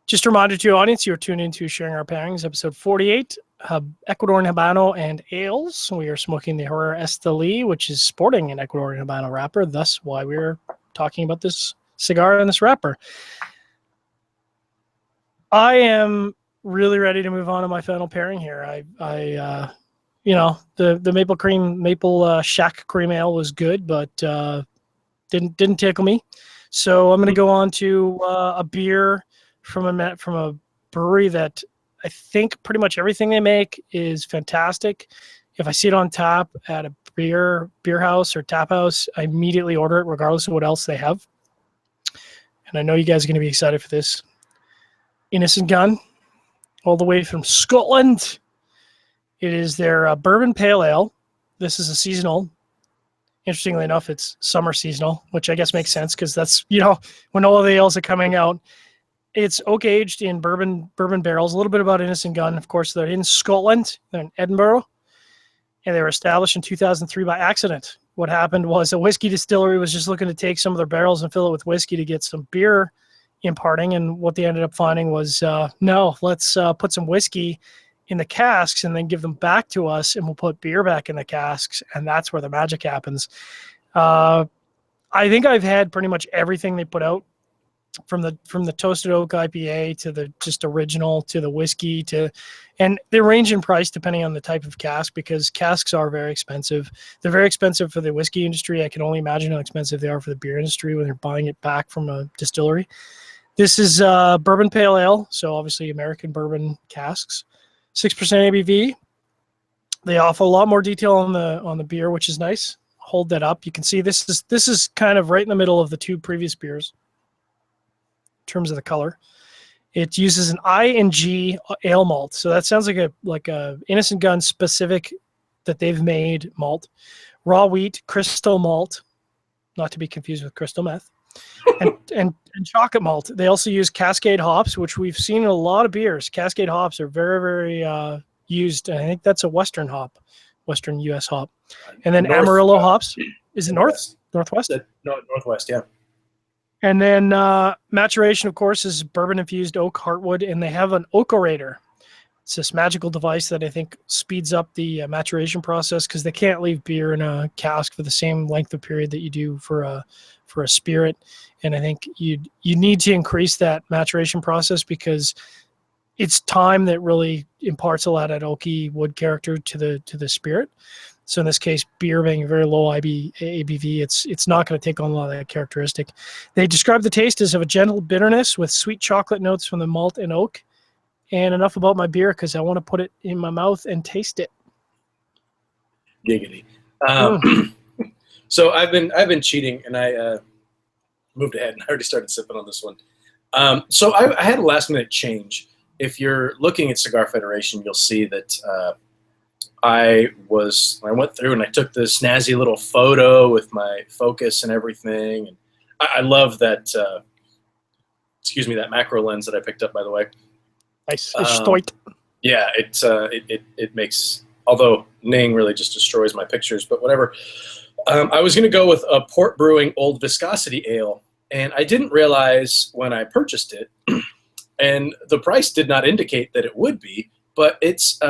Just a reminder to your audience, you're tuned into Sharing Our Pairings, episode 48, Ecuadorian Habano and Ales. We are smoking the Herrera Esteli, which is sporting an Ecuadorian Habano wrapper, thus why we're talking about this cigar and this wrapper. I am really ready to move on to my final pairing here. The maple shack cream ale was good, but didn't tickle me. So I'm going to go on to a beer from a brewery that I think pretty much everything they make is fantastic. If I see it on tap at a beer house or tap house, I immediately order it regardless of what else they have. And I know you guys are going to be excited for this. Innocent Gun, all the way from Scotland. It is their bourbon pale ale. This is a seasonal. Interestingly enough, it's summer seasonal, which I guess makes sense because that's, when all of the ales are coming out. It's oak aged in bourbon barrels. A little bit about Innocent Gun. Of course, they're in Scotland. They're in Edinburgh. And they were established in 2003 by accident. What happened was a whiskey distillery was just looking to take some of their barrels and fill it with whiskey to get some beer imparting. And what they ended up finding was, no, let's put some whiskey in the casks and then give them back to us, and we'll put beer back in the casks. And that's where the magic happens. I think I've had pretty much everything they put out, from the toasted oak IPA to the just original to the whiskey and they range in price depending on the type of cask, because casks are very expensive. They're very expensive for the whiskey industry. I can only imagine how expensive they are for the beer industry when they're buying it back from a distillery. This is bourbon pale ale, so obviously American bourbon casks, 6% ABV. They offer a lot more detail on the beer, which is nice. Hold that up. You can see this is kind of right in the middle of the two previous beers in terms of the color. It uses an I&G ale malt, so that sounds like a Innocent Gun specific that they've made malt. Raw wheat, crystal malt, not to be confused with crystal meth, and chocolate malt. They also use Cascade hops, which we've seen in a lot of beers. Cascade hops are very, very used. I think that's a Western U.S. hop. And then Amarillo hops. Is it northwest? No, northwest, yeah. And then maturation, of course, is bourbon-infused oak heartwood, and they have an oakorator. It's this magical device that I think speeds up the maturation process, because they can't leave beer in a cask for the same length of period that you do for a spirit. And I think you need to increase that maturation process, because it's time that really imparts a lot of that oaky wood character to the spirit. So in this case, beer being very low ABV, it's not going to take on a lot of that characteristic. They describe the taste as of a gentle bitterness with sweet chocolate notes from the malt and oak. And enough about my beer, because I want to put it in my mouth and taste it. Giggity. So I've been cheating, and I moved ahead, and I already started sipping on this one. So I had a last minute change. If you're looking at Cigar Federation, you'll see that I went through and I took this snazzy little photo with my focus and everything. And I love that. Excuse me, that macro lens that I picked up, by the way. Nice. It's yeah, it makes, although Ning really just destroys my pictures, but whatever. I was going to go with a Port Brewing Old Viscosity Ale, and I didn't realize when I purchased it, and the price did not indicate that it would be, but it's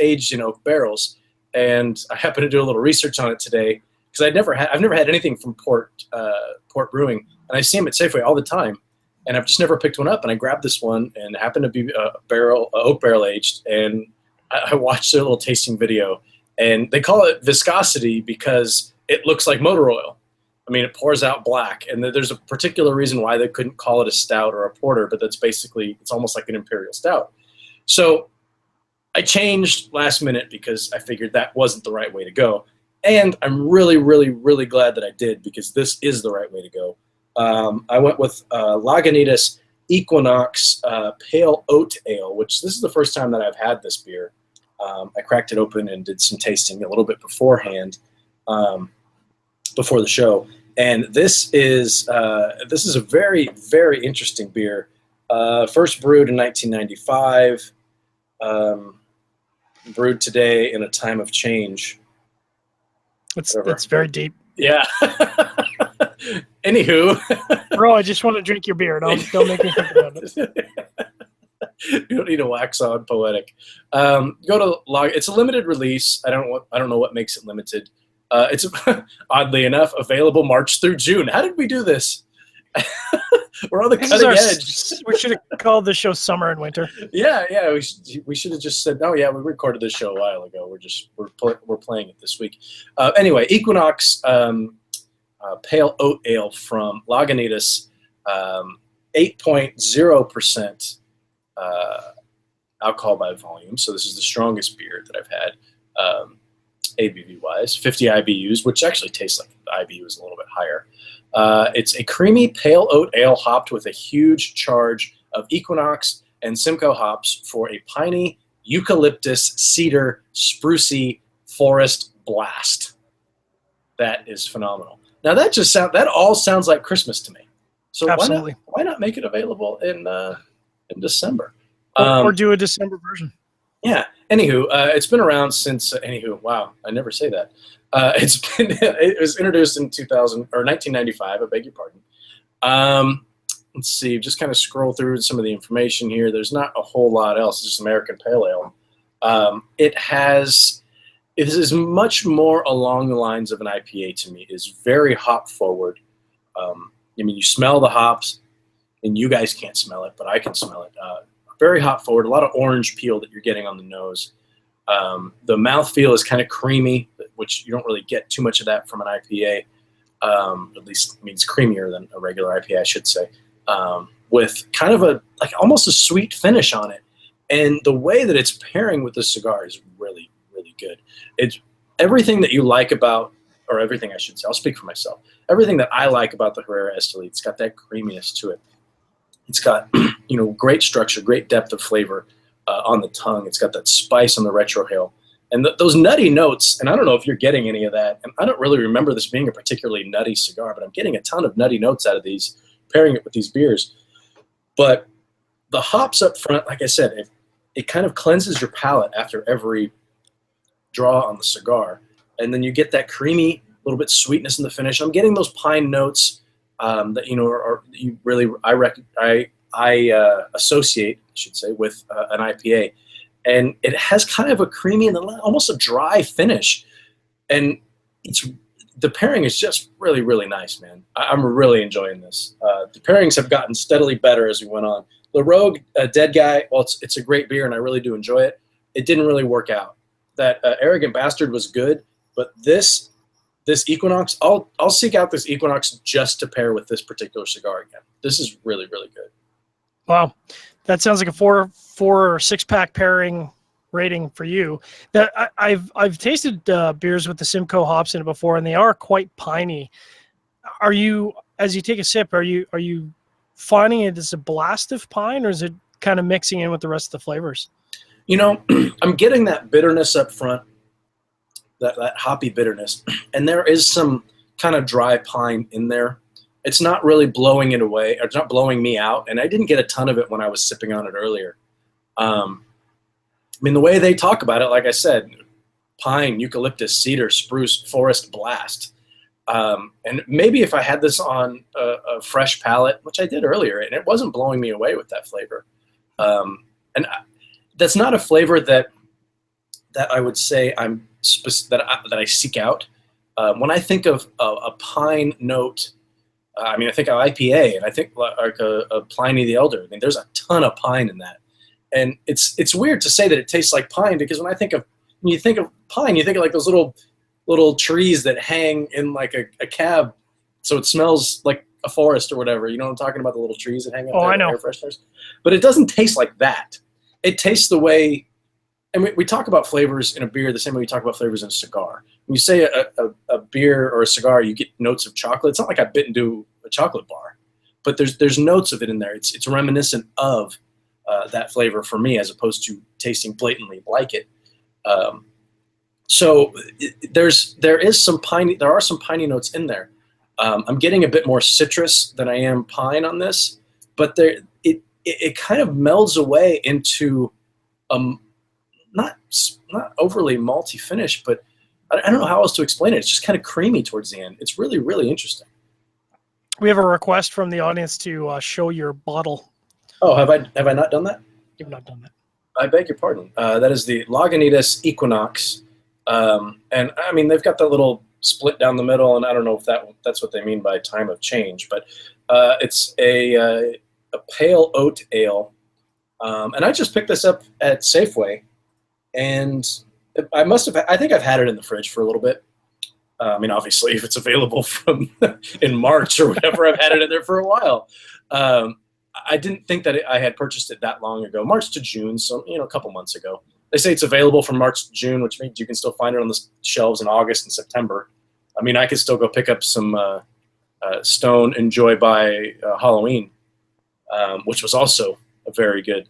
aged in oak barrels, and I happened to do a little research on it today because I've never had anything from Port Brewing, and I see them at Safeway all the time. And I've just never picked one up, and I grabbed this one, and it happened to be oak barrel aged, and I watched their little tasting video, and they call it viscosity because it looks like motor oil. I mean, it pours out black, and there's a particular reason why they couldn't call it a stout or a porter, but that's basically, it's almost like an imperial stout. So I changed last minute because I figured that wasn't the right way to go, and I'm really, really, really glad that I did, because this is the right way to go. I went with Lagunitas Equinox Pale Oat Ale, which this is the first time that I've had this beer. I cracked it open and did some tasting a little bit beforehand, before the show. And this is a very, very interesting beer. First brewed in 1995, brewed today in a time of change. It's very deep. Yeah. Anywho, bro, I just want to drink your beer. Don't make me think about it. You don't need to wax on poetic. Go to log. It's a limited release. I don't know what makes it limited. It's oddly enough available March through June. How did we do this? We're on the cutting edge. We should have called this show Summer and Winter. Yeah. We should have just said, oh yeah, we recorded this show a while ago. We're playing it this week. Anyway, Equinox. Pale Oat Ale from Lagunitas, 8.0% alcohol by volume. So this is the strongest beer that I've had, ABV-wise. 50 IBUs, which actually tastes like the IBU is a little bit higher. It's a creamy pale oat ale hopped with a huge charge of Equinox and Simcoe hops for a piney, eucalyptus, cedar, sprucey forest blast. That is phenomenal. Now that all sounds like Christmas to me. So absolutely, why not make it available in December? Or do a December version. Yeah. Anywho, it's been around since. Wow, I never say that. It was introduced in 1995. I beg your pardon. Let's see. Just kind of scroll through some of the information here. There's not a whole lot else. It's just American Pale Ale. It is much more along the lines of an IPA to me. It is very hop forward. I mean, you smell the hops, and you guys can't smell it, but I can smell it. Very hop forward. A lot of orange peel that you're getting on the nose. The mouthfeel is kind of creamy, which you don't really get too much of that from an IPA. At least, I mean, it's creamier than a regular IPA, I should say. With kind of almost a sweet finish on it. And the way that it's pairing with the cigar is really, really good. It's everything that you like about, or everything I should say, I'll speak for myself. Everything that I like about the Herrera Esteli, it's got that creaminess to it. It's got, great structure, great depth of flavor on the tongue. It's got that spice on the retrohale. And those nutty notes, and I don't know if you're getting any of that, and I don't really remember this being a particularly nutty cigar, but I'm getting a ton of nutty notes out of these, pairing it with these beers. But the hops up front, like I said, it kind of cleanses your palate after every draw on the cigar. And then you get that creamy, little bit sweetness in the finish. I'm getting those pine notes that, are you really, I associate, I should say, with an IPA. And it has kind of a creamy and almost a dry finish. And the pairing is just really, really nice, man. I'm really enjoying this. The pairings have gotten steadily better as we went on. The Rogue Dead Guy, well, it's a great beer, and I really do enjoy it. It didn't really work out. That Arrogant Bastard was good, but this Equinox, I'll seek out this Equinox just to pair with this particular cigar again. This is really, really good. Wow. That sounds like a four or six pack pairing rating for you. That I've tasted beers with the Simcoe hops in it before, and they are quite piney. Are you, as you take a sip, are you finding it as a blast of pine, or is it kind of mixing in with the rest of the flavors? You know, I'm getting that bitterness up front, that hoppy bitterness, and there is some kind of dry pine in there. It's not really blowing it away, or it's not blowing me out, and I didn't get a ton of it when I was sipping on it earlier. I mean, the way they talk about it, like I said, pine, eucalyptus, cedar, spruce, forest, blast. And maybe if I had this on a fresh palate, which I did earlier, and it wasn't blowing me away with that flavor. That's not a flavor that I would say that I seek out. When I think of a pine note, I mean, I think of IPA, and I think like a Pliny the Elder. I mean, there's a ton of pine in that, and it's weird to say that it tastes like pine, because when you think of pine, you think of like those little trees that hang in like a cab, so it smells like a forest or whatever. You know what I'm talking about? The little trees that hang up there, I know. air fresheners. But it doesn't taste like that. It tastes the way, and we talk about flavors in a beer the same way we talk about flavors in a cigar. When you say a beer or a cigar, you get notes of chocolate. It's not like I bit into a chocolate bar, but there's notes of it in there. It's reminiscent of that flavor for me, as opposed to tasting blatantly like it. So there are some piney notes in there. I'm getting a bit more citrus than I am pine on this, but it kind of melds away into not overly malty finish, but I don't know how else to explain it. It's just kind of creamy towards the end. It's really, really interesting. We have a request from the audience to show your bottle. Oh, have I not done that? You've not done that. I beg your pardon. That is the Lagunitas Equinox. And I mean, they've got that little split down the middle, and I don't know if that's what they mean by time of change, but it's a pale oat ale. And I just picked this up at Safeway, and I think I've had it in the fridge for a little bit. I mean, obviously, if it's available from in March or whatever, I've had it in there for a while. I didn't think that I had purchased it that long ago, March to June, so a couple months ago. They say it's available from March to June, which means you can still find it on the shelves in August and September. I mean, I could still go pick up some Stone Enjoy by Halloween, which was also a very good.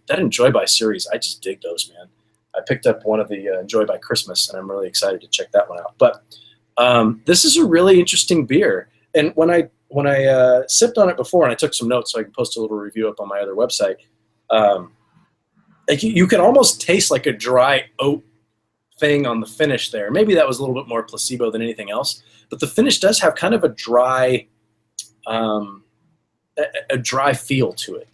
That Enjoy by series, I just dig those, man. I picked up one of the Enjoy by Christmas, and I'm really excited to check that one out. But this is a really interesting beer, and when I sipped on it before, and I took some notes so I can post a little review up on my other website. Like you can almost taste like a dry oat thing on the finish there. Maybe that was a little bit more placebo than anything else, but the finish does have kind of a dry feel to it.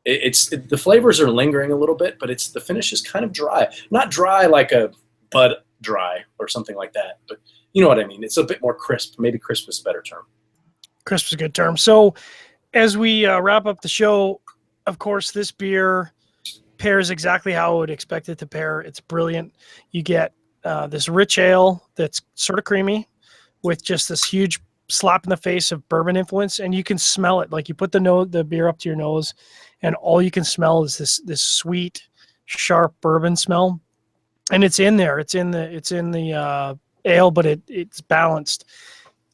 The flavors are lingering a little bit, but the finish is kind of dry. Not dry like a Bud Dry or something like that, but you know what I mean. It's a bit more crisp. Maybe crisp is a better term. Crisp is a good term. So as we wrap up the show, of course, this beer pairs exactly how I would expect it to pair. It's brilliant. You get this rich ale that's sort of creamy with just this huge slap in the face of bourbon influence, and you can smell it. Like you put the beer up to your nose, and all you can smell is this sweet, sharp bourbon smell, and it's in there. It's in the ale, but it's balanced,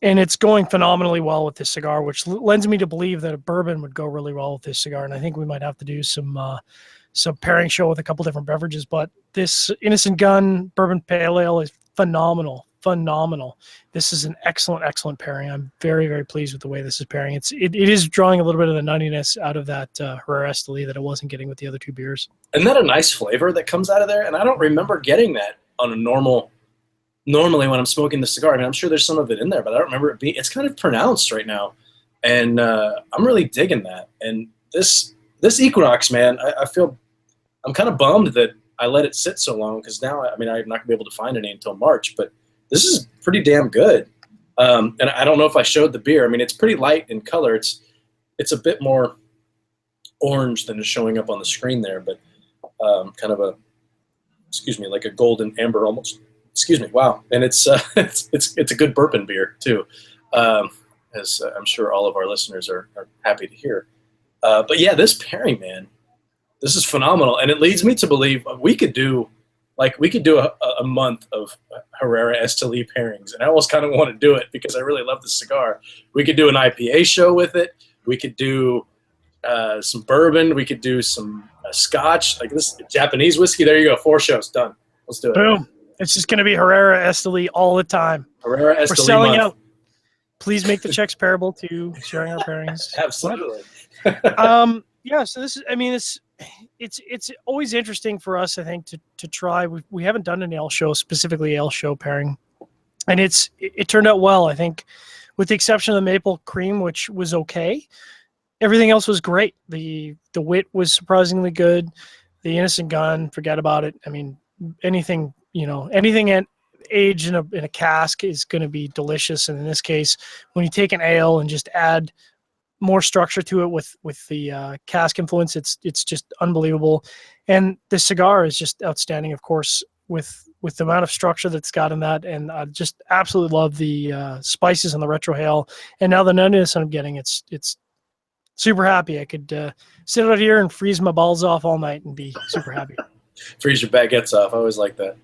and it's going phenomenally well with this cigar, which lends me to believe that a bourbon would go really well with this cigar. And I think we might have to do some pairing show with a couple different beverages, but this Innocent Gun Bourbon Pale Ale is phenomenal. This is an excellent pairing. I'm very, very pleased with the way this is pairing. It is drawing a little bit of the nuttiness out of that Herrera Esteli that I wasn't getting with the other two beers. Isn't that a nice flavor that comes out of there? And I don't remember getting that on a normally when I'm smoking the cigar. I mean, I'm sure there's some of it in there, but I don't remember it being. It's kind of pronounced right now, and I'm really digging that. And this Equinox, man, I feel I'm kind of bummed that I let it sit so long, because now, I mean, I'm not gonna be able to find any until March, but this is pretty damn good. And I don't know if I showed the beer. I mean, it's pretty light in color. It's a bit more orange than is showing up on the screen there, but kind of like a golden amber almost. Excuse me. Wow. And it's a good bourbon beer too, as I'm sure all of our listeners are happy to hear. But yeah, this pairing, man, This is phenomenal, and it leads me to believe we could do a month of Herrera Esteli pairings, and I almost kind of want to do it because I really love the cigar. We could do an IPA show with it. We could do some bourbon. We could do some scotch, like this Japanese whiskey. There you go, 4 shows done. Let's do it. Boom! It's just going to be Herrera Esteli all the time. Herrera Esteli. We're selling month. out. Please make the checks payable to sharing our pairings. Absolutely. Yeah. So this is. I mean, it's always interesting for us, I think, to try. We haven't done an ale show, specifically ale show pairing, and it turned out well. I think, with the exception of the maple cream, which was okay, everything else was great. The wit was surprisingly good. The innocent gun, forget about it. I mean, anything aged in a cask is going to be delicious. And in this case, when you take an ale and just add more structure to it with the cask influence, it's just unbelievable. And the cigar is just outstanding, of course, with the amount of structure that's got in that. And I just absolutely love the spices and the retrohale. And now the nuttiness I'm getting, it's super happy. I could sit out here and freeze my balls off all night and be super happy. Freeze your baguettes off. I always like that.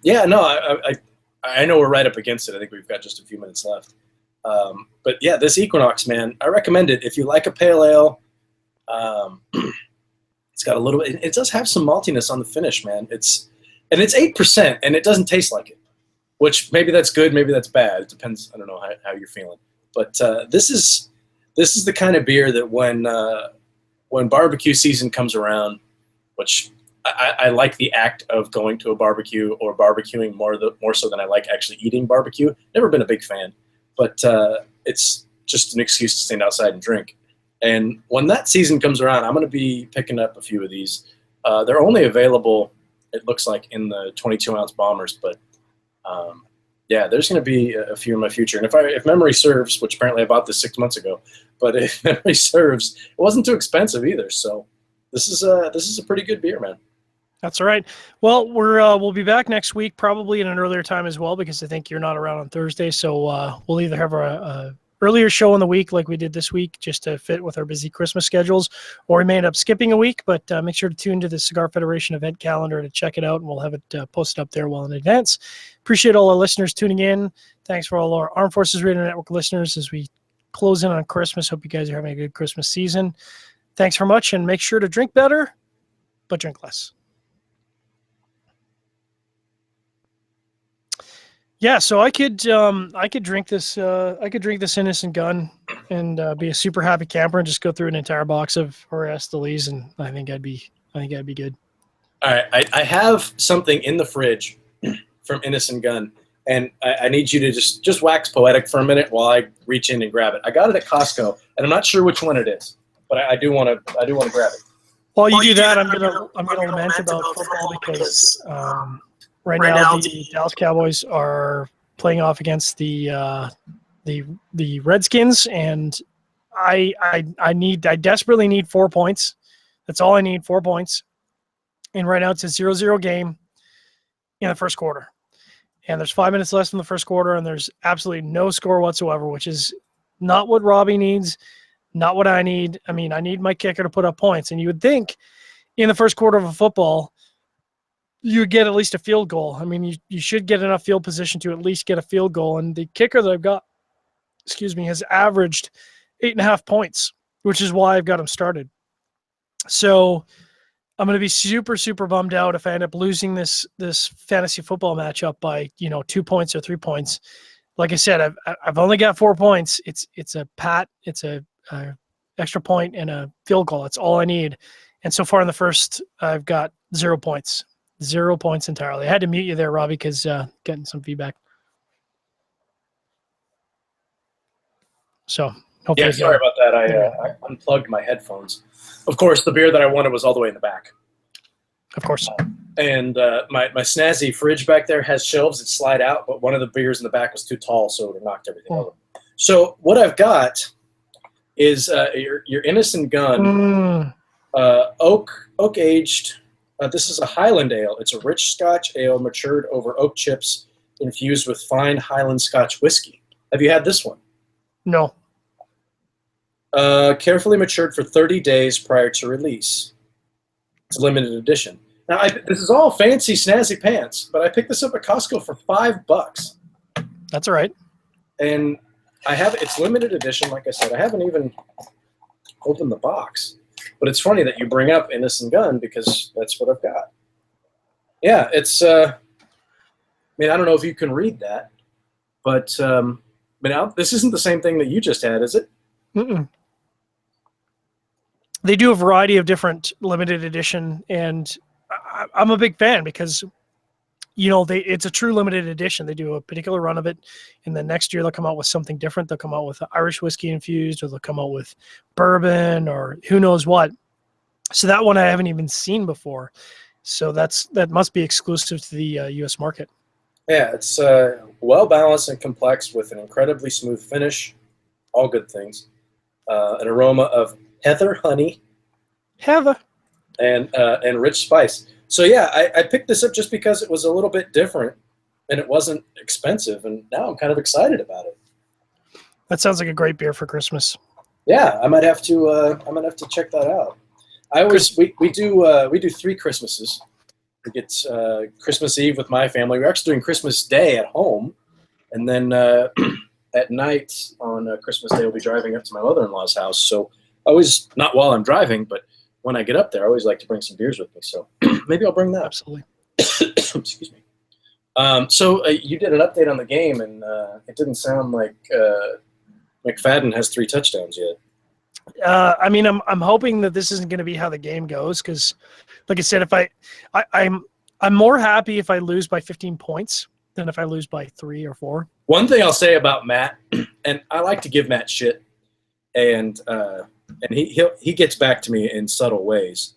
Yeah, no, I know we're right up against it. I think we've got just a few minutes left. But yeah, this Equinox, man, I recommend it. If you like a pale ale, it's got a little bit, it does have some maltiness on the finish, man. It's 8% and it doesn't taste like it, which maybe that's good. Maybe that's bad. It depends. I don't know how you're feeling, but this is the kind of beer that when barbecue season comes around, which I like the act of going to a barbecue or barbecuing more so than I like actually eating barbecue. Never been a big fan, but it's just an excuse to stand outside and drink. And when that season comes around, I'm going to be picking up a few of these. They're only available, it looks like, in the 22-ounce bombers, but yeah, there's going to be a few in my future. And if memory serves, which apparently I bought this 6 months ago, but if memory serves, it wasn't too expensive either. So this is a pretty good beer, man. That's all right. Well, we'll be back next week, probably in an earlier time as well, because I think you're not around on Thursday. So we'll either have a earlier show in the week like we did this week, just to fit with our busy Christmas schedules, or we may end up skipping a week. But make sure to tune to the Cigar Federation event calendar to check it out, and we'll have it posted up there well in advance. Appreciate all our listeners tuning in. Thanks for all our Armed Forces Radio Network listeners as we close in on Christmas. Hope you guys are having a good Christmas season. Thanks very much, and make sure to drink better, but drink less. Yeah, so I could drink this Innocent Gun and be a super happy camper and just go through an entire box of Estelis, and I think I'd be good. All right, I have something in the fridge from Innocent Gun, and I need you to just wax poetic for a minute while I reach in and grab it. I got it at Costco, and I'm not sure which one it is, but I do want to grab it. While you do that, I'm gonna lament about football because right now the Dallas Cowboys are playing off against the Redskins, and I desperately need 4 points. That's all I need, 4 points. And right now it's a 0-0 game in the first quarter. And there's 5 minutes left in the first quarter, and there's absolutely no score whatsoever, which is not what Robbie needs, not what I need. I mean, I need my kicker to put up points. And you would think in the first quarter of a football, you would get at least a field goal. I mean, you should get enough field position to at least get a field goal. And the kicker that I've got, has averaged 8.5 points, which is why I've got him started. So I'm going to be super, super bummed out if I end up losing this fantasy football matchup by 2 points or 3 points. Like I said, I've only got 4 points. It's a extra point and a field goal. That's all I need. And so far in the first, I've got 0 points. 0 points entirely. I had to mute you there, Robbie, because getting some feedback. So hopefully, yeah, sorry about that. I unplugged my headphones. Of course, the beer that I wanted was all the way in the back. Of course. And my snazzy fridge back there has shelves that slide out, but one of the beers in the back was too tall, so it knocked everything over. So what I've got is your Innocent Gun, oak aged. This is a Highland ale. It's a rich Scotch ale matured over oak chips infused with fine Highland Scotch whiskey. Have you had this one? No. Carefully matured for 30 days prior to release. It's a limited edition. Now, this is all fancy, snazzy pants, but I picked this up at Costco for $5. That's all right. And it's limited edition, like I said. I haven't even opened the box. But it's funny that you bring up Innocent Gun because that's what I've got. Yeah, it's, I don't know if you can read that, but this isn't the same thing that you just had, is it? Mm-mm. They do a variety of different limited edition, and I'm a big fan because, it's a true limited edition. They do a particular run of it, and then next year they'll come out with something different. They'll come out with Irish whiskey infused, or they'll come out with bourbon, or who knows what. So that one I haven't even seen before. So that must be exclusive to the U.S. market. Yeah, it's well-balanced and complex with an incredibly smooth finish. All good things. An aroma of heather, honey, and rich spice. So yeah, I picked this up just because it was a little bit different and it wasn't expensive, and now I'm kind of excited about it. That sounds like a great beer for Christmas. Yeah, I might have to check that out. We do 3 Christmases. We get Christmas Eve with my family. We're actually doing Christmas Day at home, and then at night on Christmas Day we'll be driving up to my mother-in-law's house. So always, not while I'm driving, but when I get up there, I always like to bring some beers with me. So maybe I'll bring that. Absolutely. Excuse me. So you did an update on the game, and it didn't sound like McFadden has 3 touchdowns yet. I'm hoping that this isn't going to be how the game goes, because, like I said, I'm more happy if I lose by 15 points than if I lose by 3 or 4. One thing I'll say about Matt, and I like to give Matt shit, and he gets back to me in subtle ways.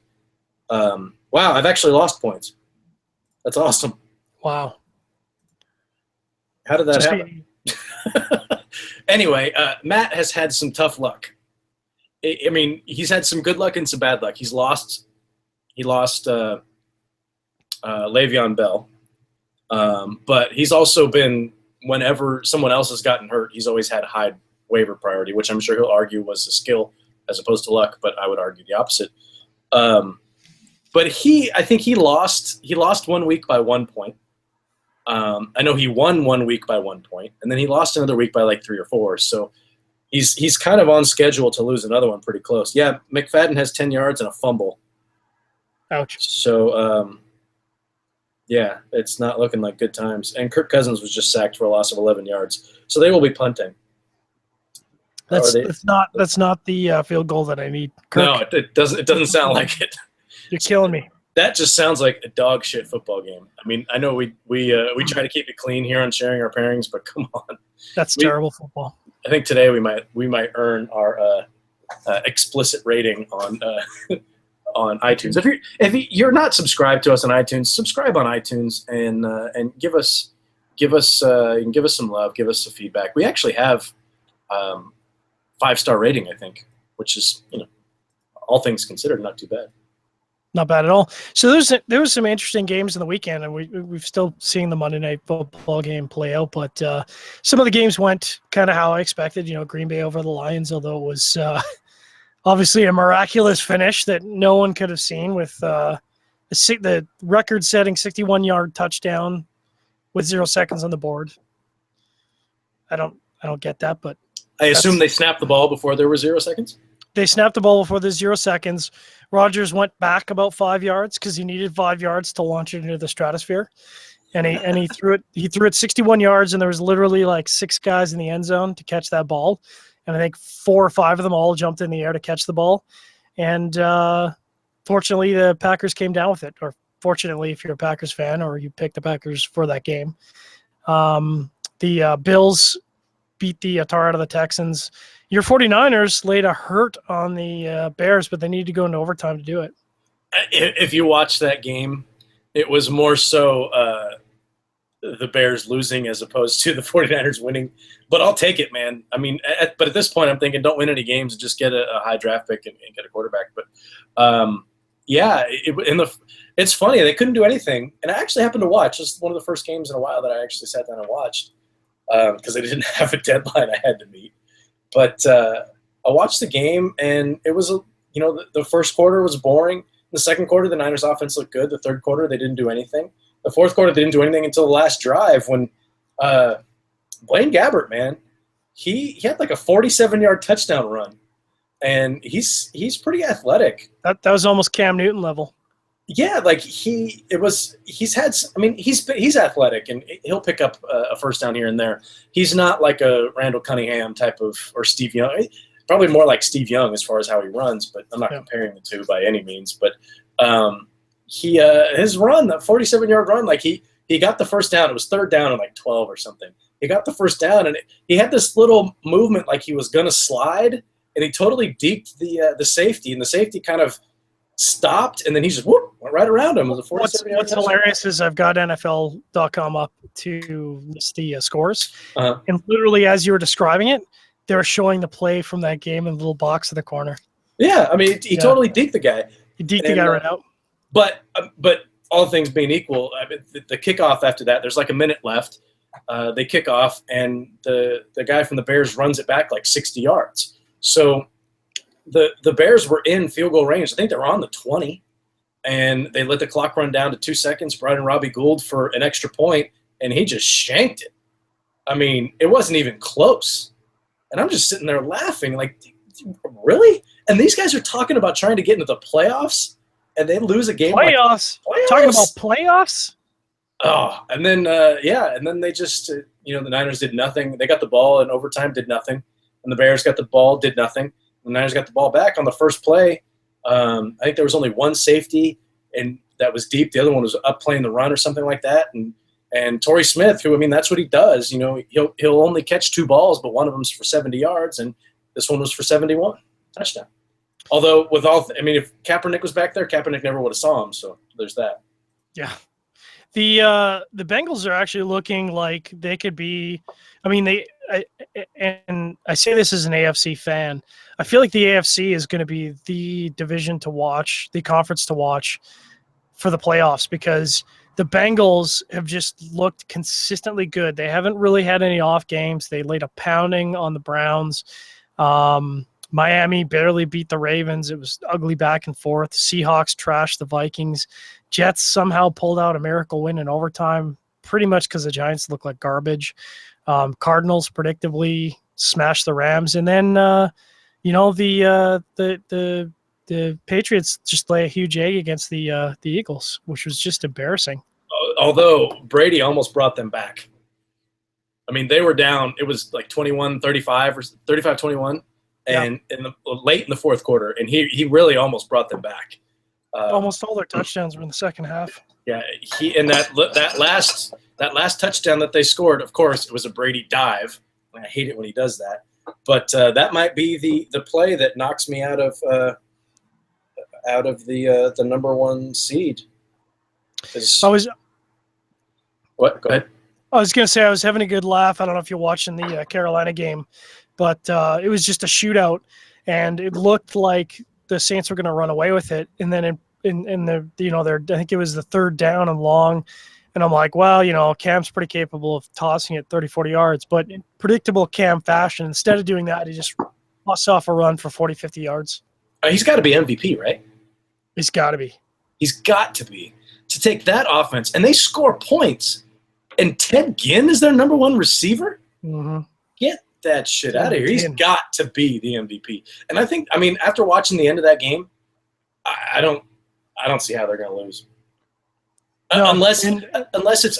Wow, I've actually lost points. That's awesome. Wow. How did that happen? Anyway, Matt has had some tough luck. I mean, he's had some good luck and some bad luck. He lost Le'Veon Bell, but he's also been, whenever someone else has gotten hurt, he's always had high waiver priority, which I'm sure he'll argue was a skill as opposed to luck, but I would argue the opposite. But I think he lost 1 week by 1 point. I know he won 1 week by 1 point, and then he lost another week by like 3 or 4. So he's kind of on schedule to lose another one pretty close. Yeah, McFadden has 10 yards and a fumble. Ouch. So, yeah, it's not looking like good times. And Kirk Cousins was just sacked for a loss of 11 yards. So they will be punting. That's not the field goal that I need. Kirk, no, it doesn't sound like it. You're killing me. That just sounds like a dog shit football game. I mean, I know we try to keep it clean here on sharing our pairings, but come on. That's terrible football. I think today we might earn our explicit rating on on iTunes. If you're not subscribed to us on iTunes, subscribe on iTunes and give us some love, give us some feedback. We actually have 5-star rating, I think, which is, all things considered, not too bad. Not bad at all. So there was some interesting games in the weekend, and we've still seeing the Monday Night Football game play out. But some of the games went kind of how I expected. Green Bay over the Lions, although it was obviously a miraculous finish that no one could have seen with the record-setting 61-yard touchdown with 0 seconds on the board. I don't get that, but I assume they snapped the ball before there were 0 seconds. They snapped the ball before the 0 seconds. Rodgers went back about 5 yards because he needed 5 yards to launch it into the stratosphere, and he threw it. He threw it 61 yards, and there was literally like 6 guys in the end zone to catch that ball, and I think 4 or 5 of them all jumped in the air to catch the ball, and fortunately the Packers came down with it. Or fortunately, if you're a Packers fan or you picked the Packers for that game, the Bills beat the tar out of the Texans. Your 49ers laid a hurt on the Bears, but they need to go into overtime to do it. If you watch that game, it was more so the Bears losing as opposed to the 49ers winning. But I'll take it, man. I mean, but at this point, I'm thinking don't win any games and just get a high draft pick and get a quarterback. But, yeah, it's funny. They couldn't do anything. And I actually happened to watch. This is one of the first games in a while that I actually sat down and watched because I didn't have a deadline I had to meet. But I watched the game, and it was, the first quarter was boring. The second quarter, the Niners offense looked good. The third quarter, they didn't do anything. The fourth quarter, they didn't do anything until the last drive when Blaine Gabbert, man, he had like a 47-yard touchdown run, and he's pretty athletic. That was almost Cam Newton level. Yeah, like he's athletic, and he'll pick up a first down here and there. He's not like a Randall Cunningham type of, or Steve Young. Probably more like Steve Young as far as how he runs, but I'm not comparing the two by any means. But his run, that 47-yard run, like he got the first down. It was third down and like 12 or something. He got the first down, and he had this little movement like he was gonna slide, and he totally deked the safety, and the safety kind of stopped, and then he just went right around him. It was a 47-yard What's hilarious is I've got NFL.com up to list the scores, and literally as you were describing it, they were showing the play from that game in the little box in the corner. Yeah, I mean, he totally deked the guy. He deked the guy right out. But all things being equal, I mean, the kickoff after that, there's like a minute left. They kick off, and the guy from the Bears runs it back like 60 yards. So the Bears were in field goal range. I think they were on the 20, and they let the clock run down to 2 seconds. Brought in Robbie Gould for an extra point, and he just shanked it. I mean, it wasn't even close. And I'm just sitting there laughing, like, really? And these guys are talking about trying to get into the playoffs, and they lose a game. Playoffs? Talking about playoffs? Oh, and then, and then they just, the Niners did nothing. They got the ball in overtime, did nothing. And the Bears got the ball, did nothing. The Niners got the ball back on the first play. I think there was only one safety, and that was deep. The other one was up playing the run or something like that. And Torrey Smith, who, I mean, that's what he does. He'll only catch 2 balls, but one of them's for 70 yards, and this one was for 71. Touchdown. Although, if Kaepernick was back there, Kaepernick never would have saw him, so there's that. Yeah. The Bengals are actually looking like they could be – and I say this as an AFC fan. I feel like the AFC is going to be the division to watch, the conference to watch for the playoffs, because – the Bengals have just looked consistently good. They haven't really had any off games. They laid a pounding on the Browns. Miami barely beat the Ravens. It was ugly back and forth. Seahawks trashed the Vikings. Jets somehow pulled out a miracle win in overtime, pretty much because the Giants look like garbage. Cardinals predictably smashed the Rams. And then, the Patriots just lay a huge egg against the Eagles, which was just embarrassing. Although Brady almost brought them back. I mean, they were down. It was like 21-35 or 35-21, and late in the fourth quarter, and he really almost brought them back. Almost all their touchdowns were in the second half. Yeah, that last touchdown that they scored, of course, it was a Brady dive. I hate it when he does that, but that might be the play that knocks me out of the number 1 seed. What? Go ahead. I was going to say I was having a good laugh. I don't know if you're watching the Carolina game, but it was just a shootout, and it looked like the Saints were going to run away with it. And then I think it was the third down and long, and I'm like, well, Cam's pretty capable of tossing it 30, 40 yards, but in predictable Cam fashion, instead of doing that, he just busts off a run for 40, 50 yards. He's got to be MVP, right? He's got to be. He's got to be. To take that offense, and they score points, and Ted Ginn is their number 1 receiver? Mm-hmm. Get that shit out of here. He's got to be the MVP. And I think, after watching the end of that game, I don't see how they're going to lose. No, unless it's,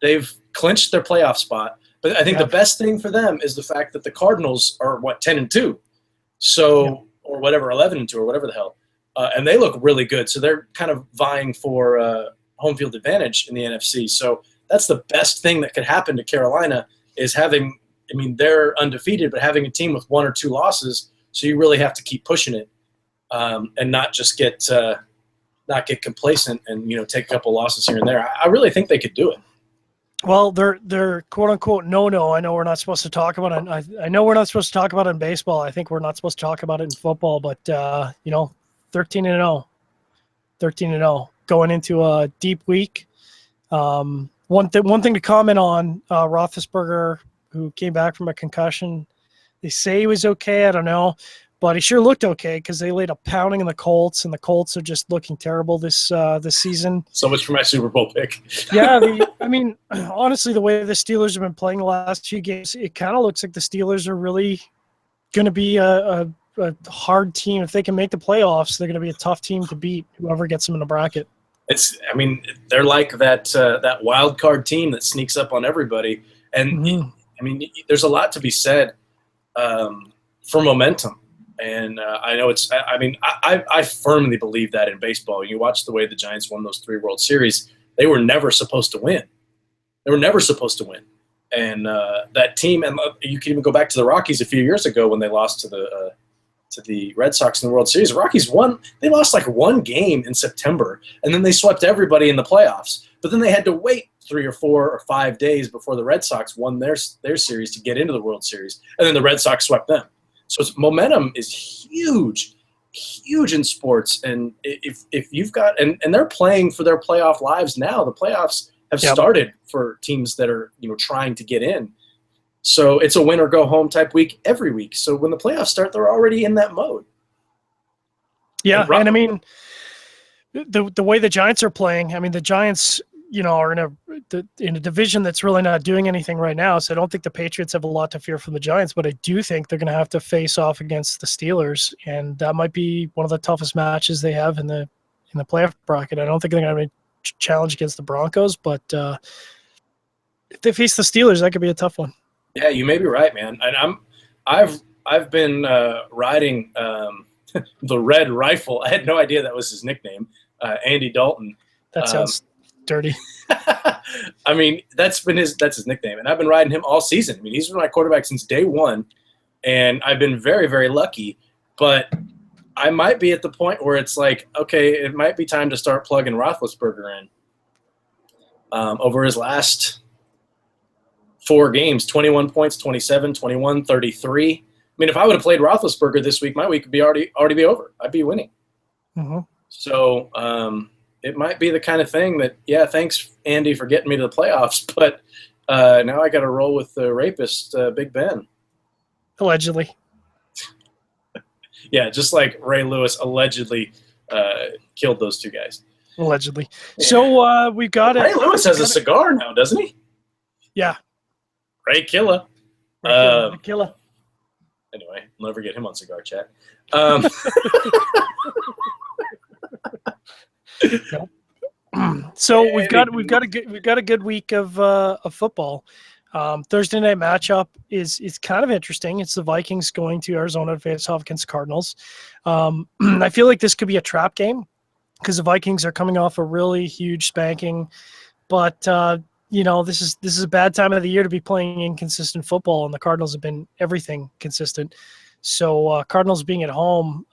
they've clinched their playoff spot. But I think the best thing for them is the fact that the Cardinals are 10-2, so or whatever, 11-2 or whatever the hell, and they look really good. So they're kind of vying for home field advantage in the NFC. So that's the best thing that could happen to Carolina is having. They're undefeated, but having a team with 1 or 2 losses. So you really have to keep pushing it, and not just get complacent and take a couple losses here and there. I really think they could do it. Well, they're quote unquote no. I know we're not supposed to talk about it. I know we're not supposed to talk about it in baseball. I think we're not supposed to talk about it in football. But 13-0, 13-0 going into a deep week. One thing to comment on Roethlisberger, who came back from a concussion. They say he was okay. I don't know, but he sure looked okay because they laid a pounding in the Colts, and the Colts are just looking terrible this season. So much for my Super Bowl pick. Yeah, I mean, honestly, the way the Steelers have been playing the last few games, it kind of looks like the Steelers are really going to be a hard team. If they can make the playoffs, they're going to be a tough team to beat, whoever gets them in the bracket. They're like that wild card team that sneaks up on everybody. And, there's a lot to be said for momentum. And I know I firmly believe that in baseball. You watch the way the Giants won those 3 World Series. They were never supposed to win. And that team, and you can even go back to the Rockies a few years ago when they lost to the Red Sox in the World Series. The Rockies won. They lost like 1 game in September, and then they swept everybody in the playoffs. But then they had to wait 3 or 4 or 5 days before the Red Sox won their series to get into the World Series, and then the Red Sox swept them. So momentum is huge in sports. And if you've got and they're playing for their playoff lives now. The playoffs have started for teams that are trying to get in. So it's a win or go home type week every week. So when the playoffs start, they're already in that mode. Yeah, and I mean the way the Giants are playing. I mean the Giants are in a division that's really not doing anything right now. So I don't think the Patriots have a lot to fear from the Giants, but I do think they're going to have to face off against the Steelers, and that might be one of the toughest matches they have in the playoff bracket. I don't think they're going to have a challenge against the Broncos, but if they face the Steelers, that could be a tough one. Yeah, you may be right, man. And I've been riding the Red Rifle. I had no idea that was his nickname, Andy Dalton. That sounds dirty. I mean, that's his nickname, and I've been riding him all season. I mean, he's been my quarterback since day one, and I've been very, very lucky. But I might be at the point where it's like, okay, it might be time to start plugging Roethlisberger in. Over his last 4 games, 21 points, 27, 21, 33. I mean, if I would have played Roethlisberger this week, my week would be already be over. I'd be winning. Mm-hmm. So it might be the kind of thing that, thanks, Andy, for getting me to the playoffs, but now I got to roll with the rapist, Big Ben. Allegedly. Yeah, just like Ray Lewis allegedly killed those 2 guys. Allegedly. Yeah. So we've got Ray Lewis has a cigar now, doesn't he? Yeah. Ray Killer. Killer. Anyway, I'll never get him on Cigar Chat. So we've got a good week of football. Thursday night matchup is kind of interesting. It's the Vikings going to Arizona to face off against Cardinals. I feel like this could be a trap game because the Vikings are coming off a really huge spanking, but this is a bad time of the year to be playing inconsistent football, and the Cardinals have been everything consistent. So Cardinals being at home,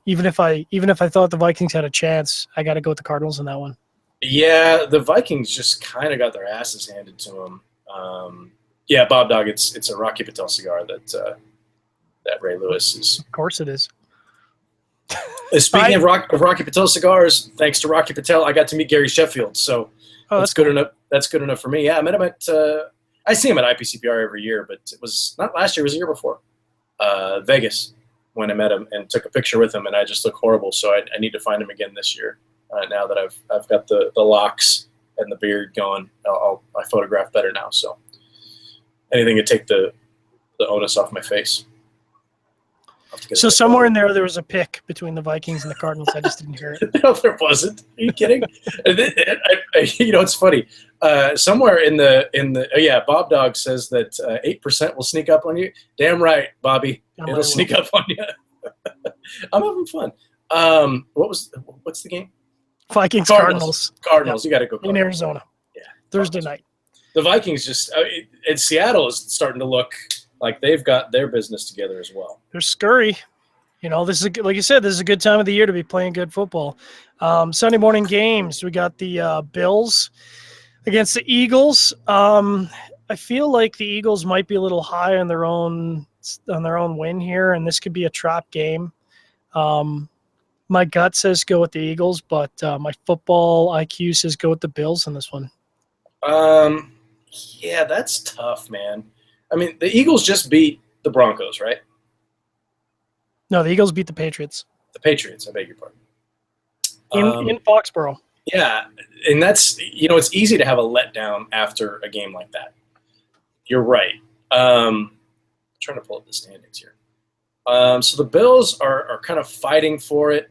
even if I thought the Vikings had a chance, I got to go with the Cardinals in that one. Yeah, the Vikings just kind of got their asses handed to them. Bob Dog, it's a Rocky Patel cigar that Ray Lewis is. Of course it is. Speaking of Rocky Patel cigars, thanks to Rocky Patel, I got to meet Gary Sheffield. So that's good enough. That's good enough for me. Yeah, I met him at. I see him at IPCPR every year, but it was not last year. It was the year before. Vegas when I met him and took a picture with him, and I just look horrible. So I need to find him again this year. Now that I've got the locks and the beard going, I photograph better now. So anything to take the onus off my face. So somewhere in there was a pick between the Vikings and the Cardinals. I just didn't hear it. No, there wasn't. Are you kidding? It's funny. Somewhere in the Bob Dog says that 8% will sneak up on you. Damn right, Bobby. It'll sneak up on you. I'm having fun. What's the game? Vikings Cardinals. Cardinals. Yep. You got to go Cardinals. In Arizona. Yeah. Thursday night. The Vikings in Seattle is starting to look like they've got their business together as well. They're scurry. This is like you said, this is a good time of the year to be playing good football. Sunday morning games, we got the Bills against the Eagles. I feel like the Eagles might be a little high on their own win here, and this could be a trap game. My gut says go with the Eagles, but my football IQ says go with the Bills in this one. Yeah, that's tough, man. I mean, the Eagles just beat the Broncos, right? No, the Eagles beat the Patriots The Patriots, I beg your pardon. in Foxborough. Yeah, and that's, it's easy to have a letdown after a game like that. You're right. Trying to pull up the standings here. So the Bills are kind of fighting for it.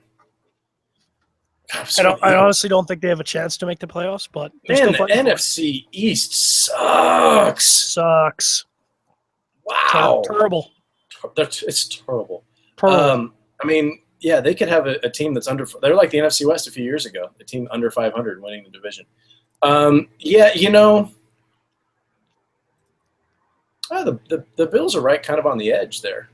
God, I honestly don't think they have a chance to make the playoffs, but they're man, still the fighting NFC East sucks. Sucks. Wow, Terrible. It's terrible. Terrible. I mean, yeah, they could have a team that's under. They're like the NFC West a few years ago, a team under 500 winning the division. Yeah, the Bills are right kind of on the edge there.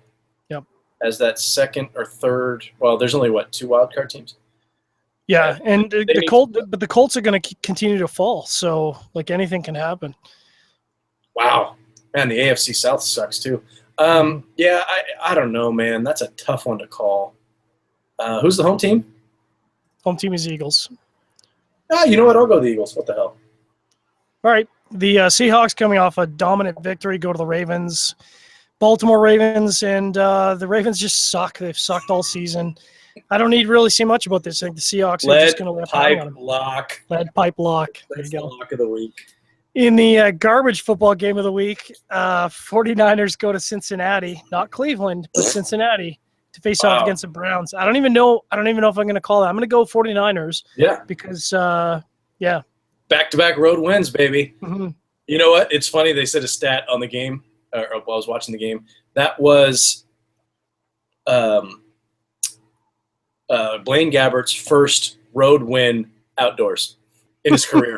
Yep. As that second or third. Well, there's only two wild card teams. Yeah, and the Colts are going to continue to fall, so like anything can happen. Wow, man, the AFC South sucks too. Yeah, I don't know, man. That's a tough one to call. Who's the home team? Home team is Eagles. You know what? I'll go the Eagles. What the hell? All right, the Seahawks coming off a dominant victory go to the Ravens, Baltimore Ravens, and the Ravens just suck. They've sucked all season. I don't need to really say much about this. I think the Seahawks are just going to let pipe lock. Lead pipe lock. There That's you go. The lock of the week. In the garbage football game of the week, 49ers go to Cincinnati, not Cleveland, but Cincinnati, to face off against the Browns. I don't even know if I'm going to call that. I'm going to go 49ers. Yeah. Because, back-to-back road wins, baby. Mm-hmm. You know what? It's funny. They said a stat on the game, or while I was watching the game. That was Blaine Gabbert's first road win outdoors in his career.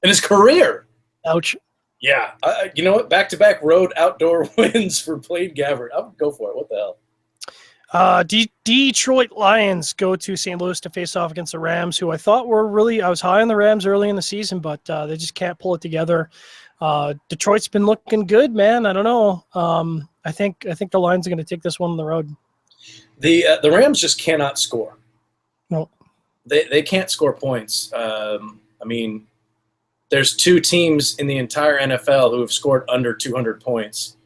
In his career. Ouch. Yeah. You know what? Back-to-back road outdoor wins for Blaine Gabbert. I'll go for it. What the hell? Detroit Lions go to St. Louis to face off against the Rams, who I thought were I was high on the Rams early in the season, but they just can't pull it together. Detroit's been looking good, man. I don't know. I think the Lions are going to take this one on the road. The Rams just cannot score. No. They can't score points. I mean, there's two teams in the entire NFL who have scored under 200 points,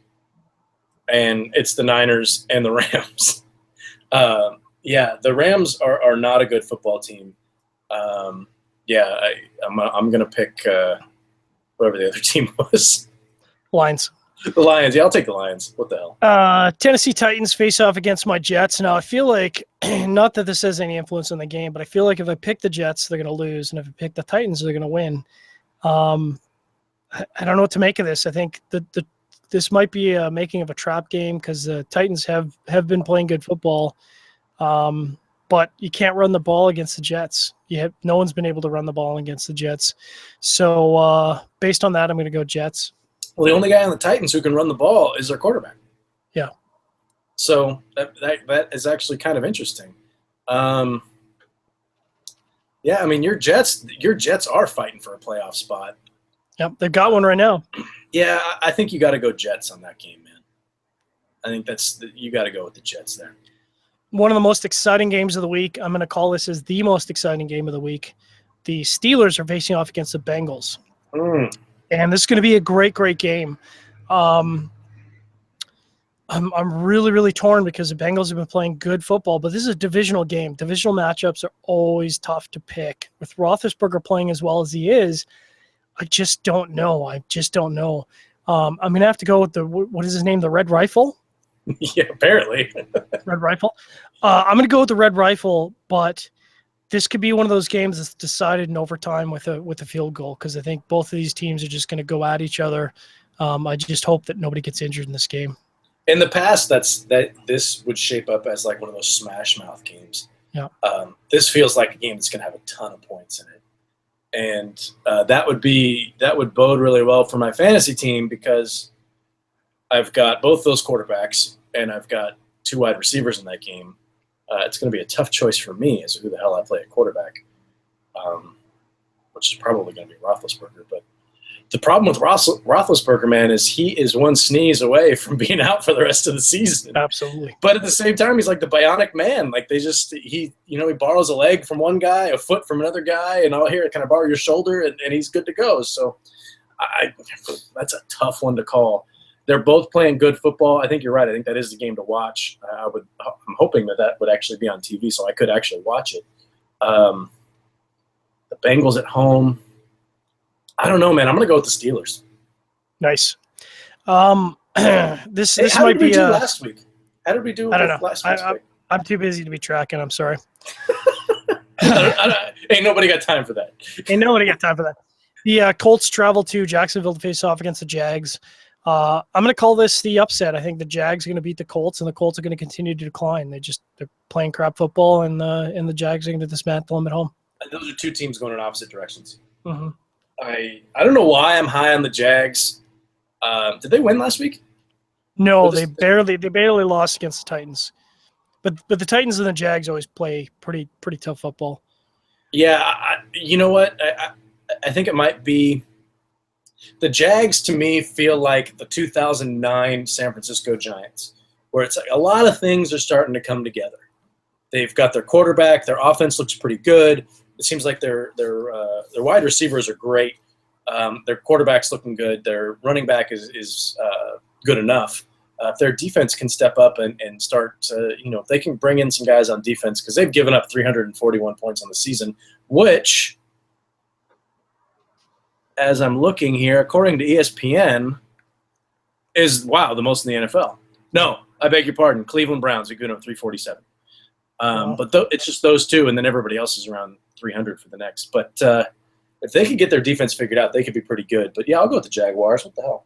and it's the Niners and the Rams. Yeah, the Rams are not a good football team. Yeah, I'm going to pick whoever the other team was. Lions. The Lions. Yeah, I'll take the Lions. What the hell? Tennessee Titans face off against my Jets. Now, I feel like, not that this has any influence on the game, but I feel like if I pick the Jets, they're going to lose, and if I pick the Titans, they're going to win. I don't know what to make of this. I think this might be a making of a trap game because the Titans have been playing good football, but you can't run the ball against the Jets. No one's been able to run the ball against the Jets. So based on that, I'm going to go Jets. Well, the only guy on the Titans who can run the ball is their quarterback. Yeah. So that is actually kind of interesting. Yeah, I mean, your Jets are fighting for a playoff spot. Yep, they've got one right now. Yeah, I think you got to go Jets on that game, man. I think you got to go with the Jets there. One of the most exciting games of the week. I'm going to call this as the most exciting game of the week. The Steelers are facing off against the Bengals. And this is going to be a great, great game. I'm really, really torn because the Bengals have been playing good football, but this is a divisional game. Divisional matchups are always tough to pick. With Roethlisberger playing as well as he is, I just don't know. I'm going to have to go with what is his name? The Red Rifle? Yeah, apparently. Red Rifle. I'm going to go with the Red Rifle, but this could be one of those games that's decided in overtime with a field goal because I think both of these teams are just going to go at each other. I just hope that nobody gets injured in this game. In the past, this would shape up as like one of those smash mouth games. Yeah. This feels like a game that's going to have a ton of points in it, and that would bode really well for my fantasy team because I've got both those quarterbacks and I've got two wide receivers in that game. It's going to be a tough choice for me as to who the hell I play at quarterback, which is probably going to be Roethlisberger. But the problem with Roethlisberger, man, is he is one sneeze away from being out for the rest of the season. Absolutely. But at the same time, he's like the bionic man. Like he borrows a leg from one guy, a foot from another guy, and I'll hear, can I borrow your shoulder? And he's good to go. So that's a tough one to call. They're both playing good football. I think you're right. I think that is the game to watch. I'm hoping that would actually be on TV, so I could actually watch it. The Bengals at home. I don't know, man. I'm going to go with the Steelers. Nice. This How might did we be do last week? How did we do I don't know. last week's pick? I'm too busy to be tracking. I'm sorry. Ain't nobody got time for that. Ain't nobody got time for that. The Colts travel to Jacksonville to face off against the Jags. I'm going to call this the upset. I think the Jags are going to beat the Colts, and the Colts are going to continue to decline. They're playing crap football, and the Jags are going to dismantle them at home. Those are two teams going in opposite directions. Mm-hmm. I don't know why I'm high on the Jags. Did they win last week? No, they barely lost against the Titans. But the Titans and the Jags always play pretty tough football. Yeah, you know what? I think it might be the Jags. To me, feel like the 2009 San Francisco Giants, where it's like a lot of things are starting to come together. They've got their quarterback. Their offense looks pretty good. It seems like their wide receivers are great. Their quarterback's looking good. Their running back is good enough. If their defense can step up and start, if they can bring in some guys on defense, because they've given up 341 points on the season, which, as I'm looking here, according to ESPN, is, the most in the NFL. No, I beg your pardon. Cleveland Browns are good up 347. But it's just those two, and then everybody else is around 300 for the next. But if they could get their defense figured out, they could be pretty good. But, yeah, I'll go with the Jaguars. What the hell?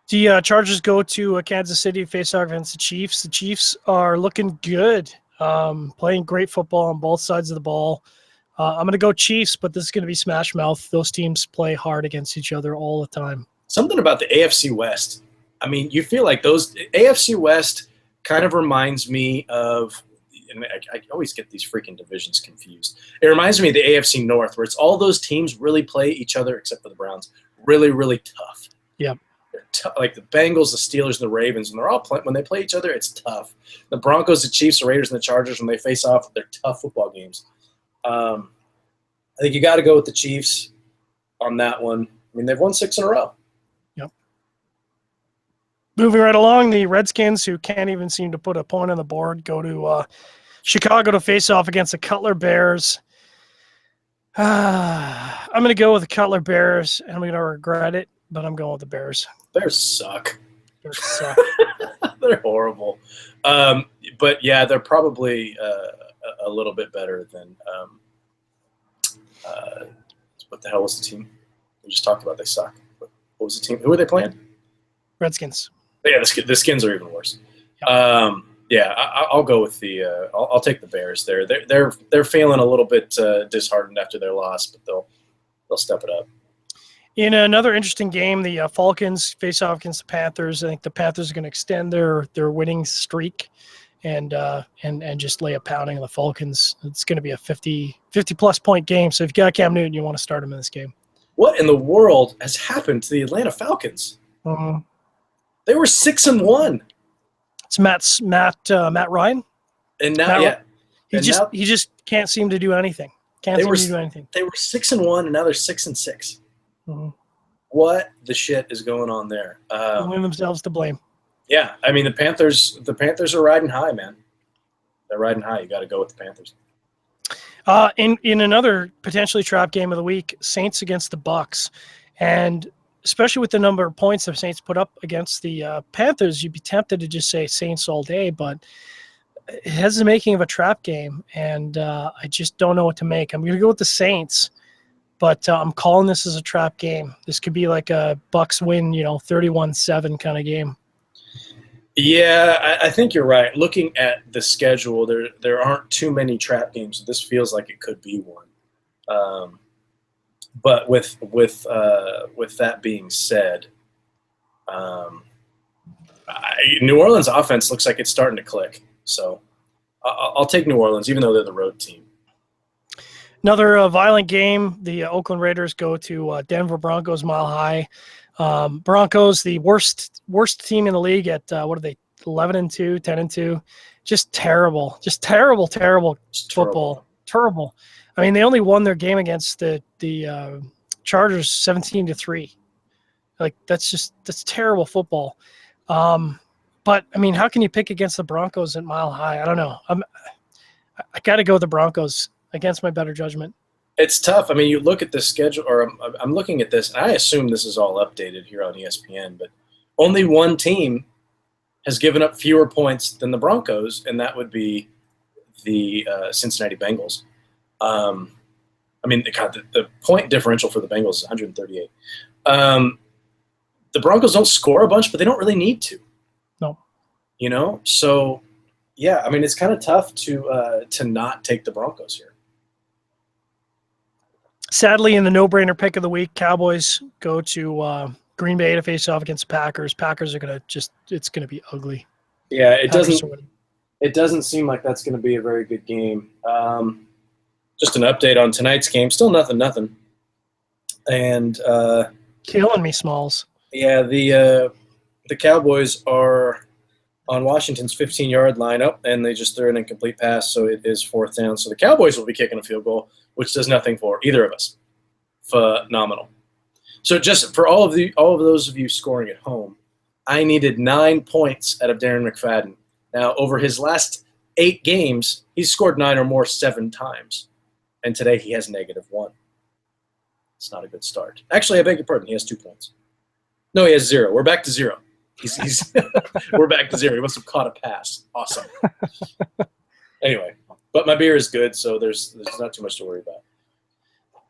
The Chargers go to Kansas City to face off against the Chiefs. The Chiefs are looking good, playing great football on both sides of the ball. I'm going to go Chiefs, but this is going to be smash mouth. Those teams play hard against each other all the time. Something about the AFC West. I mean, you feel like those AFC West kind of reminds me of, and I always get these freaking divisions confused. It reminds me of the AFC North, where it's all those teams really play each other, except for the Browns, really, really tough. Yep. Like the Bengals, the Steelers, and the Ravens, when they're all when they play each other, it's tough. The Broncos, the Chiefs, the Raiders, and the Chargers, when they face off, they're tough football games. I think you got to go with the Chiefs on that one. I mean, they've won 6 in a row. Yep. Moving right along, the Redskins, who can't even seem to put a point on the board, go to Chicago to face off against the Cutler Bears. I'm going to go with the Cutler Bears, and I'm going to regret it, but I'm going with the Bears. Bears suck. Bears suck. They're horrible. But, yeah, they're probably a little bit better than what the hell was the team? We just talked about they suck. What was the team? Who are they playing? Redskins. Yeah, the Skins are even worse. Yep. I'll go with the. I'll take the Bears there. They're feeling a little bit disheartened after their loss, but they'll step it up. In another interesting game, the Falcons face off against the Panthers. I think the Panthers are going to extend their winning streak and just lay a pounding on the Falcons. It's going to be a 50-plus point game. So if you got Cam Newton, you want to start him in this game. What in the world has happened to the Atlanta Falcons? Mm-hmm. They were 6-1. It's Matt Ryan. And now, he just can't seem to do anything. They were 6-1, and now they're 6-6. Mm-hmm. What the shit is going on there? Only themselves to blame. Yeah, I mean the Panthers are riding high, man. They're riding high. You got to go with the Panthers. In another potentially trap game of the week, Saints against the Bucks, and especially with the number of points the Saints put up against the Panthers, you'd be tempted to just say Saints all day, but it has the making of a trap game, and I just don't know what to make. I'm going to go with the Saints, but I'm calling this as a trap game. This could be like a Bucks win, 31-7 kind of game. Yeah, I think you're right. Looking at the schedule, there aren't too many trap games. This feels like it could be one. But with that being said, New Orleans offense looks like it's starting to click. So I'll take New Orleans, even though they're the road team. Another violent game. The Oakland Raiders go to Denver Broncos Mile High. Broncos, the worst team in the league at what are they? 11-2, 10-2. Just terrible. Just terrible football. Terrible. I mean, they only won their game against the Chargers 17-3. Like that's terrible football. But I mean, how can you pick against the Broncos at Mile High? I don't know. I got to go with the Broncos against my better judgment. It's tough. I mean, you look at the schedule, or I'm looking at this, and I assume this is all updated here on ESPN, but only one team has given up fewer points than the Broncos, and that would be the Cincinnati Bengals. I mean, the point differential for the Bengals is 138. The Broncos don't score a bunch, but they don't really need to. No. You know? So, yeah, I mean, it's kind of tough to not take the Broncos here. Sadly, in the no-brainer pick of the week, Cowboys go to Green Bay to face off against Packers. Packers are going to it's going to be ugly. Yeah, it doesn't seem like that's going to be a very good game. Just an update on tonight's game. Still 0-0. And killing me, Smalls. Yeah, the Cowboys are on Washington's 15-yard line up, and they just threw an incomplete pass, so it is 4th down. So the Cowboys will be kicking a field goal, which does nothing for either of us. Phenomenal. So just for all of those of you scoring at home, I needed 9 points out of Darren McFadden. Now, over his last 8 games, he's scored 9 or more 7 times. And today he has -1. It's not a good start. Actually, I beg your pardon. He has 2 points. No, he has 0. We're back to 0. He's we're back to 0. He must have caught a pass. Awesome. Anyway, but my beer is good, so there's not too much to worry about.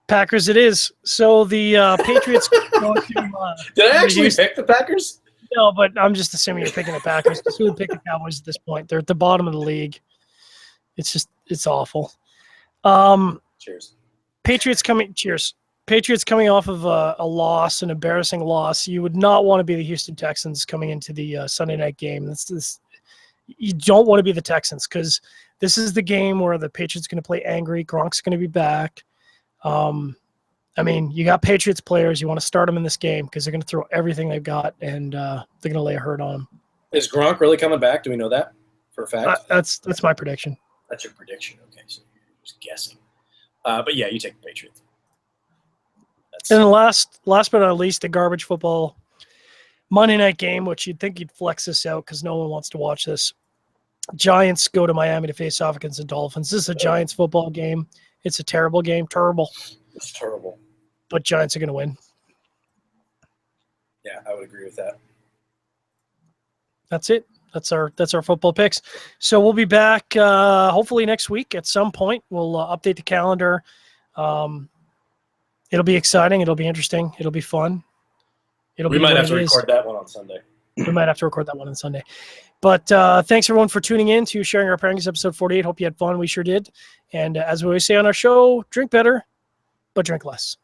Packers it is. So the Patriots go to Did I actually pick the Packers? No, but I'm just assuming you're picking the Packers. Who would pick the Cowboys at this point? They're at the bottom of the league. It's awful. Cheers. Patriots coming off of a loss, an embarrassing loss. You would not want to be the Houston Texans coming into the Sunday night game. You don't want to be the Texans because this is the game where the Patriots going to play angry. Gronk's going to be back. I mean, you got Patriots players. You want to start them in this game because they're going to throw everything they've got, and they're going to lay a hurt on them. Is Gronk really coming back? Do we know that for a fact? That's my prediction. That's your prediction. Okay, so you're just guessing. But yeah, you take the Patriots. And then last but not least, the garbage football Monday night game, which you'd think you'd flex this out because no one wants to watch this. Giants go to Miami to face off against the Dolphins. This is a Giants football game. It's a terrible game. Terrible. It's terrible. But Giants are going to win. Yeah, I would agree with that. That's it. That's our football picks. So we'll be back hopefully next week at some point. We'll update the calendar. It'll be exciting. It'll be interesting. It'll be fun. We might have to record that one on Sunday. We might have to record that one on Sunday. But thanks, everyone, for tuning in to Sharing Our Pairings, episode 48. Hope you had fun. We sure did. And as we always say on our show, drink better, but drink less.